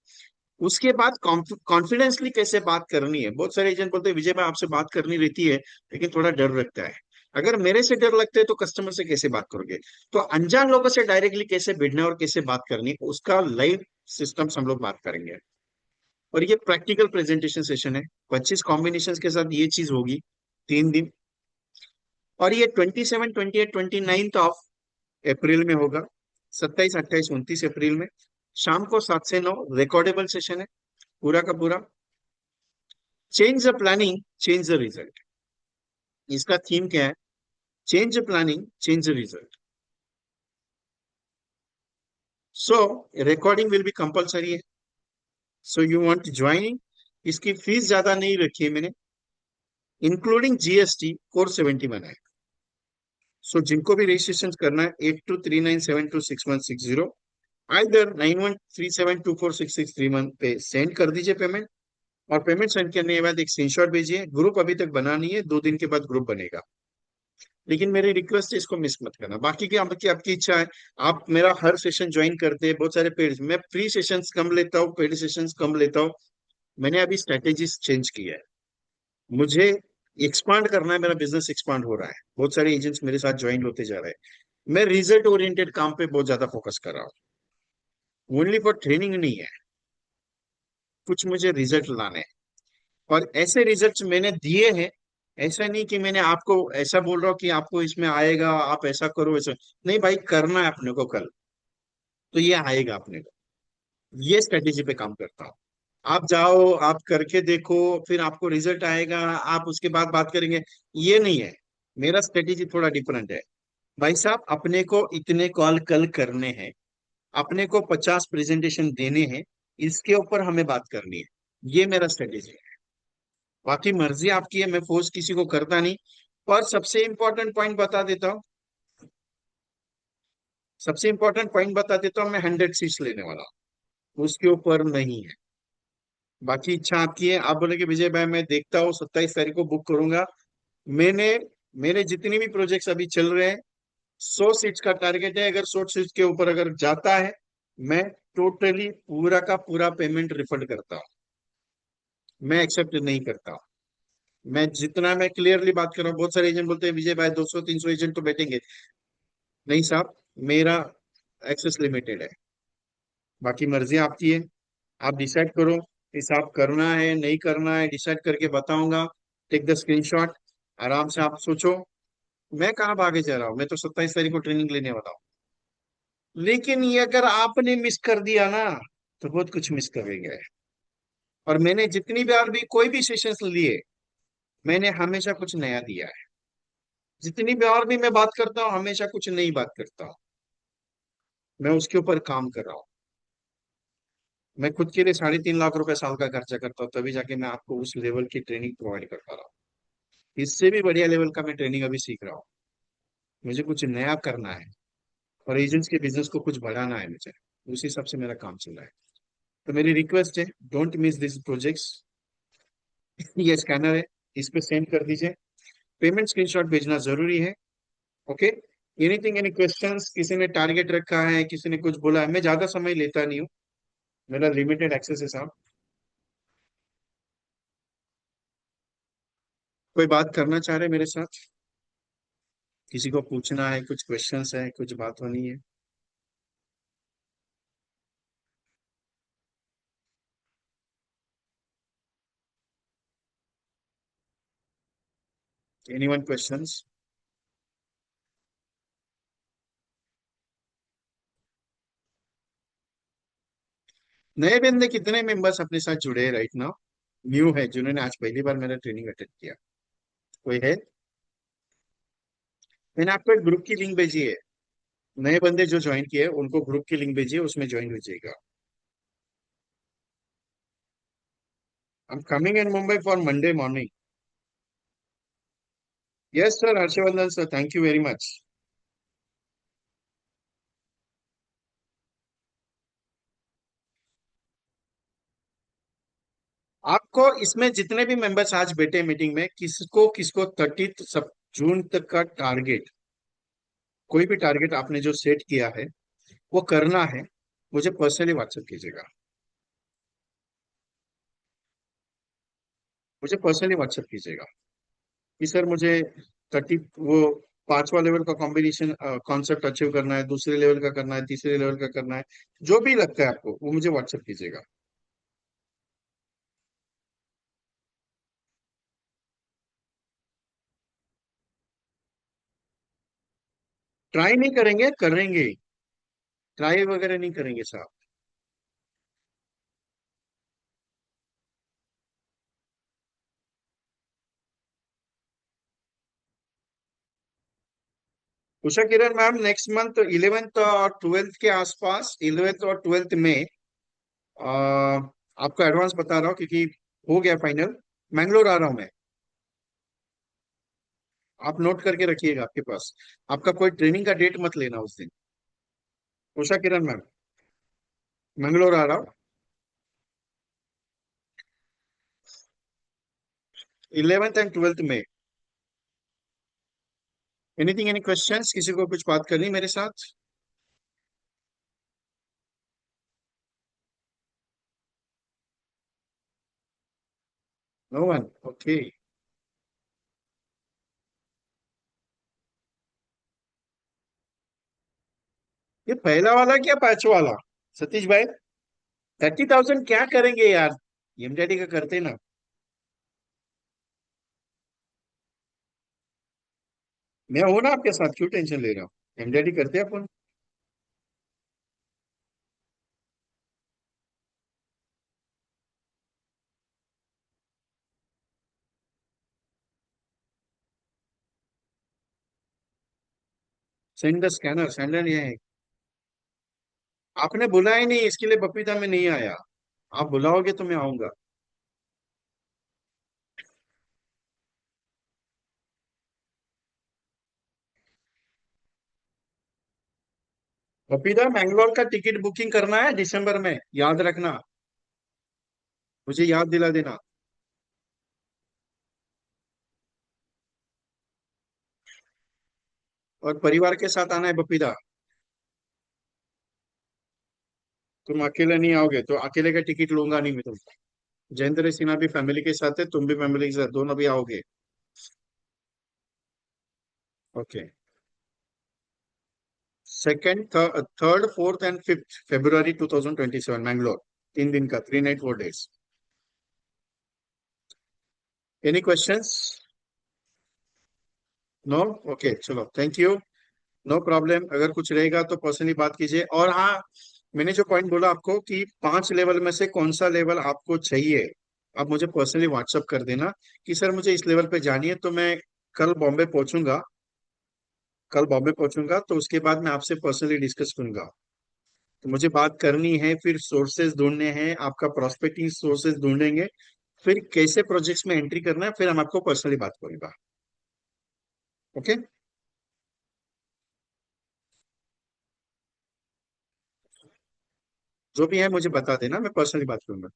A: उसके बाद कॉन्फिडेंसली कैसे बात करनी है। बहुत सारे एजेंट बोलते हैं विजय भाई आपसे बात करनी रहती है, लेकिन थोड़ा डर लगता है। अगर मेरे से डर लगता है तो कस्टमर से कैसे बात करोगे। तो अनजान लोगों से डायरेक्टली कैसे भिड़ना और कैसे बात करनी, उसका लाइव सिस्टम्स हम लोग बात करेंगे। और ये प्रैक्टिकल प्रेजेंटेशन सेशन है, 25 कॉम्बिनेशन के साथ ये चीज होगी 3 दिन। और ये 27, 28, 29 ऑफ अप्रैल में होगा, 27, 28, 29 अप्रैल में, शाम को 7 से 9। रिकॉर्डेबल सेशन है पूरा का पूरा। Change the planning, change the result, इसका थीम क्या है? Change the planning, change the result. So recording will be compulsory है। So you want joining. इसकी फीस ज्यादा नहीं रखी है मैंने, इंक्लूडिंग जीएसटी 471 है। सो जिनको भी रजिस्ट्रेशन करना है, 8239726160, आइदर 9137246631 पे सेंड कर दीजिए पेमेंट। और पेमेंट सेंड करने के बाद एक स्क्रीनशॉट भेजिए। ग्रुप अभी तक बना नहीं है, 2 दिन के बाद ग्रुप बनेगा। लेकिन मेरी रिक्वेस्ट है, इसको मिस मत करना। बाकी की आपकी आपकी इच्छा है। आप मेरा हर सेशन ज्वाइन करते हैं, बहुत सारे पेड, मैं फ्री सेशंस कम लेता हूँ, पेड सेशंस कम लेता हूँ। मैंने अभी स्ट्रेटेजीज चेंज की है। मुझे एक्सपांड करना है, मेरा बिजनेस एक्सपांड हो रहा है, बहुत सारे एजेंट्स मेरे साथ ज्वाइन होते जा रहे हैं। मैं रिजल्ट ओरिएंटेड काम पे बहुत ज्यादा फोकस कर रहा हूँ। ओनली फॉर ट्रेनिंग नहीं है, कुछ मुझे रिजल्ट लाने हैं। और ऐसे रिजल्ट्स मैंने दिए हैं। ऐसा नहीं कि मैंने आपको ऐसा बोल रहा हूँ कि आपको इसमें आएगा, आप ऐसा करो ऐसा। नहीं भाई, करना है अपने को कल, तो ये आएगा अपने को। ये स्ट्रेटेजी पे काम करता हूँ। आप जाओ, आप करके देखो, फिर आपको रिजल्ट आएगा, आप उसके बाद बात करेंगे, ये नहीं है। मेरा स्ट्रेटेजी थोड़ा डिफरेंट है। भाई साहब, अपने को इतने कॉल कल करने हैं, अपने को 50 प्रेजेंटेशन देने हैं, इसके ऊपर हमें बात करनी है। ये मेरा स्ट्रेटेजी है। बाकी मर्जी आपकी है, मैं फोर्स किसी को करता नहीं। और सबसे इंपॉर्टेंट पॉइंट बता देता हूँ, सबसे इंपॉर्टेंट पॉइंट बता देता हूँ, मैं 100 सीट्स लेने वाला हूँ, उसके ऊपर नहीं है। बाकी इच्छा आपकी है, आप बोले कि विजय भाई मैं देखता हूँ 27 तारीख को बुक करूंगा। मैंने, मेरे जितने भी प्रोजेक्ट्स अभी चल रहे हैं, 100 सीट्स का टारगेट है। अगर 100 सीट्स के ऊपर अगर जाता है, मैं टोटली पूरा का पूरा पेमेंट रिफंड करता हूँ, मैं एक्सेप्ट नहीं करता। मैं जितना, मैं क्लियरली बात कर रहा हूँ, बहुत सारे एजेंट बोलते हैं विजय भाई 200 300 एजेंट तो बैठेंगे। नहीं साहब, मेरा एक्सेस लिमिटेड है। बाकी मर्जी आपकी है, आप डिसाइड करो, हिसाब करना है नहीं करना है डिसाइड करके बताऊंगा। टेक द स्क्रीनशॉट, आराम से आप सोचो। मैं कहाँ भागे जा रहा हूँ, मैं तो 27 तारीख को ट्रेनिंग लेने वाला हूँ। लेकिन ये अगर आपने मिस कर दिया ना, तो बहुत कुछ मिस करेंगे। और मैंने जितनी बार भी कोई भी सेशंस लिए, मैंने हमेशा कुछ नया दिया है। जितनी बार भी मैं बात करता हूँ, हमेशा कुछ नई बात करता हूँ। मैं उसके ऊपर काम कर रहा हूँ। मैं खुद के लिए 3.5 लाख रुपए साल का खर्चा करता हूँ, तभी जाके मैं आपको उस लेवल की ट्रेनिंग प्रोवाइड कर पा रहा हूँ। इससे भी बढ़िया लेवल का मैं ट्रेनिंग अभी सीख रहा हूँ। मुझे कुछ नया करना है, और एजेंट्स के बिजनेस को कुछ बढ़ाना है मुझे। उस हिसाब से मेरा काम चल रहा है। तो मेरी रिक्वेस्ट है, डोंट मिस दिस प्रोजेक्ट्स। ये स्कैनर है, इस पे सेंड कर दीजिए। पेमेंट स्क्रीनशॉट भेजना जरूरी है। ओके। एनीथिंग, एनी क्वेश्चंस, किसी ने टारगेट रखा है, किसी ने कुछ बोला है, मैं ज्यादा समय लेता नहीं हूँ, मेरा लिमिटेड एक्सेस है साहब। कोई बात करना चाह रहे हैं मेरे साथ? किसी को पूछना है, कुछ क्वेश्चंस है, कुछ बात होनी है? Anyone questions? नए बंदे कितने मेंबर्स अपने साथ जुड़े हैं राइट नाउ? न्यू है, जिन्होंने आज पहली बार मेरा ट्रेनिंग अटेंड किया, कोई है? मैंने आपको एक ग्रुप की लिंक भेजी है। नए बंदे जो ज्वाइन किए उनको ग्रुप की लिंक भेजिए, उसमें ज्वाइन हो जाएगा। I am coming in Mumbai for Monday morning. Yes sir, Harshvardhan sir, thank you very much. आपको इसमें जितने भी मेंबर्स आज बैठे मीटिंग में, किसको किसको 30 जून तक का टारगेट, कोई भी टारगेट आपने जो सेट किया है वो करना है, मुझे पर्सनली व्हाट्सएप कीजिएगा। मुझे पर्सनली व्हाट्सएप कीजिएगा कि सर मुझे 30, वो 5वां लेवल का कॉम्बिनेशन कॉन्सेप्ट अचीव करना है, दूसरे लेवल का करना है, तीसरे लेवल का करना है, जो भी लगता है आपको वो मुझे व्हाट्सएप कीजिएगा। ट्राई नहीं करेंगे, करेंगे। ट्राई वगैरह नहीं करेंगे साहब। Usha Kiran ma'am, next month 11th और 12th के आसपास, 11th और 12th में, आपको एडवांस बता रहा हूँ क्योंकि हो गया फाइनल, मैंगलोर आ रहा हूँ मैं। आप नोट करके रखिएगा आपके पास। आपका कोई ट्रेनिंग का डेट मत लेना उस दिन। उषा किरण मैम, मैंगलोर आ रहा हूँ 11th एंड 12th में। एनीथिंग, एनी क्वेश्चंस, किसी को कुछ बात करनी मेरे साथ? No one, okay. ये पहला वाला क्या पांचवा वाला? सतीश भाई, 30,000 क्या करेंगे यार, एमडीडी का करते ना। मैं हूं ना आपके साथ, क्यों टेंशन ले रहा हूँ, एमडीडी करते हैं अपन। सेंड द स्कैनर, सेंडर ये है। आपने बुलाया ही नहीं, इसके लिए बपीता में नहीं आया। आप बुलाओगे तो मैं आऊंगा। बपीदा, मैंगलोर का टिकट बुकिंग करना है दिसंबर में, याद रखना। मुझे याद दिला देना। और परिवार के साथ आना है बपीदा। तुम अकेले नहीं आओगे तो अकेले का टिकट लूंगा नहीं मैं तुमको। जयेंद्र सिन्हा भी फैमिली के साथ है, तुम भी फैमिली के साथ, दोनों भी आओगे। Okay. Second, third, fourth and fifth February 2027, Mangalore. 3 दिन का, 3 night 4 days. Any questions? No? Okay, चलो, थैंक यू। नो प्रॉब्लम, अगर कुछ रहेगा तो पर्सनली बात कीजिए। और हाँ, मैंने जो पॉइंट बोला आपको कि 5 लेवल में से कौन सा लेवल आपको चाहिए, आप मुझे पर्सनली व्हाट्सअप कर देना कि सर मुझे इस लेवल पे जानी है। तो मैं कल बॉम्बे पहुंचूंगा, कल बॉम्बे पहुंचूंगा तो उसके बाद मैं आपसे पर्सनली डिस्कस करूंगा। तो मुझे बात करनी है, फिर सोर्सेज ढूंढने हैं, आपका प्रोस्पेक्टिंग सोर्सेज ढूंढेंगे, फिर कैसे प्रोजेक्ट्स में एंट्री करना है, फिर हम आपको पर्सनली बात करूंगा। ओके। जो भी है मुझे बता देना, मैं पर्सनली बात करूंगा।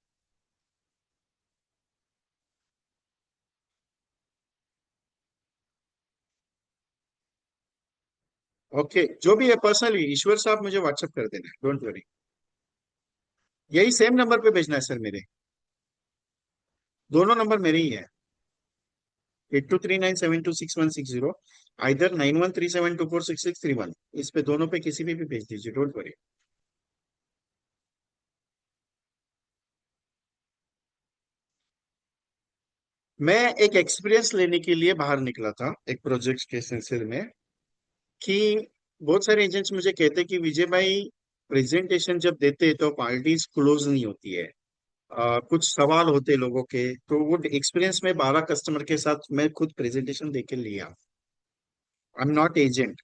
A: ओके, जो भी है पर्सनली ईश्वर साहब मुझे व्हाट्सअप कर देना, डोंट वरी। यही सेम नंबर पे भेजना है सर मेरे। दोनों नंबर मेरे ही है। 8239726160, आइदर 9137246631। इस पे दोनों पे किसी भी भेज दीजिए, डोंट वरी। मैं एक एक्सपीरियंस लेने के लिए बाहर निकला था एक प्रोजेक्ट के सिलसिले में, कि बहुत सारे एजेंट्स मुझे कहते कि विजय भाई, प्रेजेंटेशन जब देते हैं तो पार्टीज क्लोज नहीं होती है। कुछ सवाल होते लोगों के, तो वो एक्सपीरियंस में 12 कस्टमर के साथ मैं खुद प्रेजेंटेशन दे के लिया। आई एम नॉट एजेंट।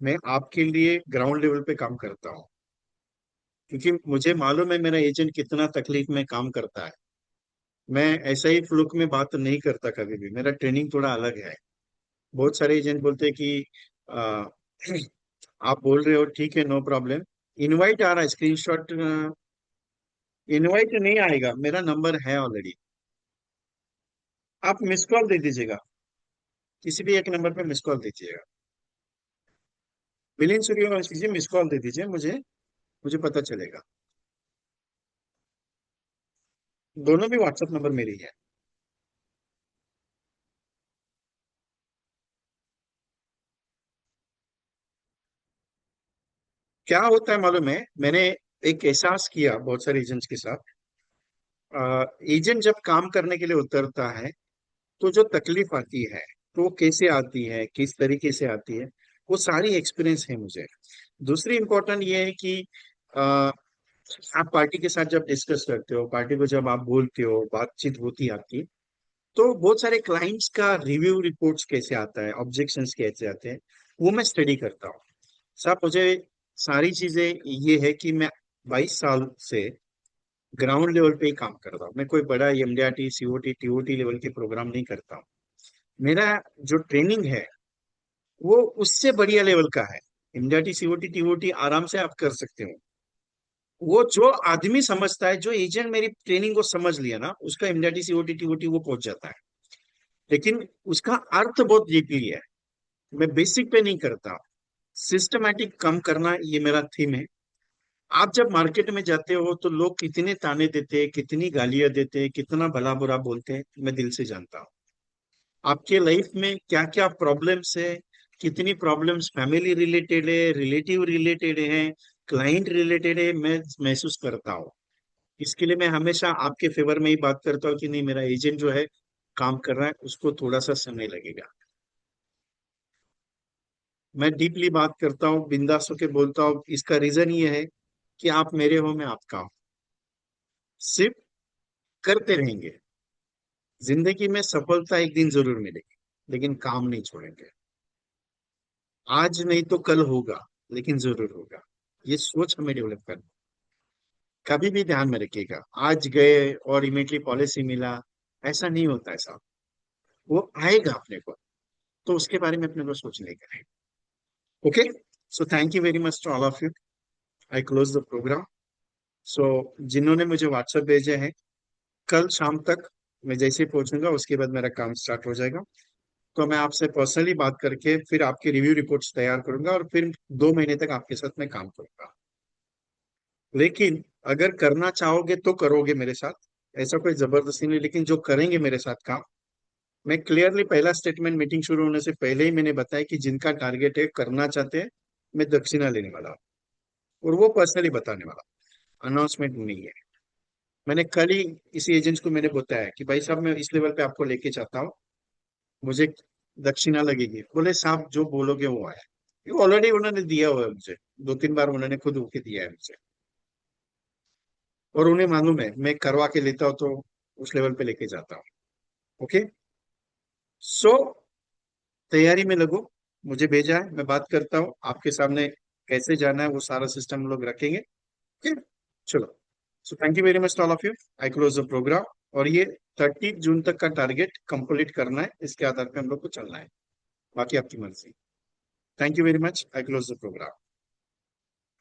A: मैं आपके लिए ग्राउंड लेवल पे काम करता हूँ, क्योंकि मुझे मालूम है मेरा एजेंट कितना तकलीफ में काम करता है। मैं ऐसा ही फ्लुक में बात नहीं करता कभी भी, मेरा ट्रेनिंग थोड़ा अलग है। बहुत सारे एजेंट बोलते हैं कि आ, आप बोल रहे हो ठीक है, नो प्रॉब्लम। इनवाइट आ रहा है, स्क्रीनशॉट। इनवाइट नहीं आएगा, मेरा नंबर है ऑलरेडी। आप मिस कॉल दे दीजिएगा, किसी भी एक नंबर पे मिस कॉल दीजिएगा। मिलियन सूर्यवंशी जी, मिस कॉल दे दीजिए मुझे, मुझे पता चलेगा। दोनों भी व्हाट्सएप नंबर मेरे ही है। क्या होता है मालूम है, मैंने एक एहसास किया बहुत सारे एजेंट्स के साथ। एजेंट जब काम करने के लिए उतरता है तो जो तकलीफ आती है, तो वो कैसे आती है, किस तरीके से आती है, वो सारी एक्सपीरियंस है मुझे। दूसरी इंपॉर्टेंट ये है कि अ, आप पार्टी के साथ जब डिस्कस करते हो, पार्टी को जब आप बोलते हो, बातचीत होती है आपकी, तो बहुत सारे क्लाइंट्स का रिव्यू रिपोर्ट्स कैसे आता है, ऑब्जेक्शंस कैसे आते हैं, वो मैं स्टडी करता हूँ। साहब मुझे सारी चीजें, ये है कि मैं 22 साल से ग्राउंड लेवल पे ही काम कर रहा हूँ। मैं कोई बड़ा एमडीआरटी सीओटी टीओटी लेवल के प्रोग्राम नहीं करता हूँ। मेरा जो ट्रेनिंग है वो उससे बढ़िया लेवल का है। एमडीआरटी सीओटी टीओटी आराम से आप कर सकते हो। वो जो आदमी समझता है, जो एजेंट मेरी ट्रेनिंग को समझ लिया ना, उसका एमडीआरटी सीओटी टीओटी वो पहुंच जाता है। लेकिन उसका अर्थ बहुत डीपली है। मैं बेसिक पे नहीं करता, सिस्टमैटिक काम करना, ये मेरा थीम है। आप जब मार्केट में जाते हो तो लोग कितने ताने देते हैं, कितनी गालियां देते हैं, कितना भला बुरा बोलते हैं, मैं दिल से जानता हूँ। आपके लाइफ में क्या क्या प्रॉब्लम्स है, कितनी प्रॉब्लम्स फैमिली रिलेटेड है, रिलेटिव रिलेटेड है, क्लाइंट रिलेटेड है, मैं महसूस करता हूँ। इसके लिए मैं हमेशा आपके फेवर में ही बात करता हूँ कि नहीं, मेरा एजेंट जो है काम कर रहा है, उसको थोड़ा सा समय लगेगा। मैं डीपली बात करता हूँ, बिंदास होके बोलता हूँ। इसका रीजन ये है कि आप मेरे हो, मैं आपका हूँ। सिर्फ करते रहेंगे। जिंदगी में सफलता एक दिन जरूर मिलेगी, लेकिन काम नहीं छोड़ेंगे। आज नहीं तो कल होगा, लेकिन जरूर होगा। ये सोच हमें डेवलप करना, कभी भी ध्यान में रखिएगा। आज गए और इमीडिएटली पॉलिसी मिला, ऐसा नहीं होता है साहब। वो आएगा अपने को, तो उसके बारे में अपने को सोचने का है। Okay. So thank you very much to all of you. I close the programme. So जिन्होंने मुझे व्हाट्सएप भेजे हैं, कल शाम तक मैं जैसे ही पहुंचूंगा उसके बाद मेरा काम स्टार्ट हो जाएगा। तो मैं आपसे पर्सनली बात करके फिर आपकी रिव्यू रिपोर्ट्स तैयार करूंगा और फिर 2 महीने तक आपके साथ मैं काम करूंगा। लेकिन अगर करना चाहोगे तो करोगे मेरे साथ, ऐसा कोई जबरदस्ती नहीं, लेकिन जो करेंगे मेरे साथ काम, मैं क्लियरली पहला स्टेटमेंट मीटिंग शुरू होने से पहले ही मैंने बताया कि जिनका टारगेट है करना चाहते हैं, मैं दक्षिणा लेने वाला हूँ। और वो पर्सनली बताने वाला, अनाउंसमेंट नहीं है। मैंने कल ही इसी एजेंट्स को मैंने बताया कि भाई साहब मैं इस लेवल पे आपको लेके चाहता हूँ, मुझे दक्षिणा लगेगी। बोले साहब जो बोलोगे वो आया। ये ऑलरेडी उन्होंने दिया हुआ है मुझे, 2-3 बार उन्होंने खुद होके दिया है मुझे। और उन्हें मालूम है मैं करवा के लेता हूँ तो उस लेवल पे लेके जाता हूँ। ओके। सो तैयारी में लगो। मुझे भेजा है, मैं बात करता हूँ आपके सामने, कैसे जाना है वो सारा सिस्टम हम लोग रखेंगे। ओके, चलो। So thank you very much all of you. I close the program. और ये 30 जून तक का टारगेट कंप्लीट करना है, इसके आधार पे हम लोग को चलना है, बाकी आपकी मर्जी। Thank you very much. I close the programme.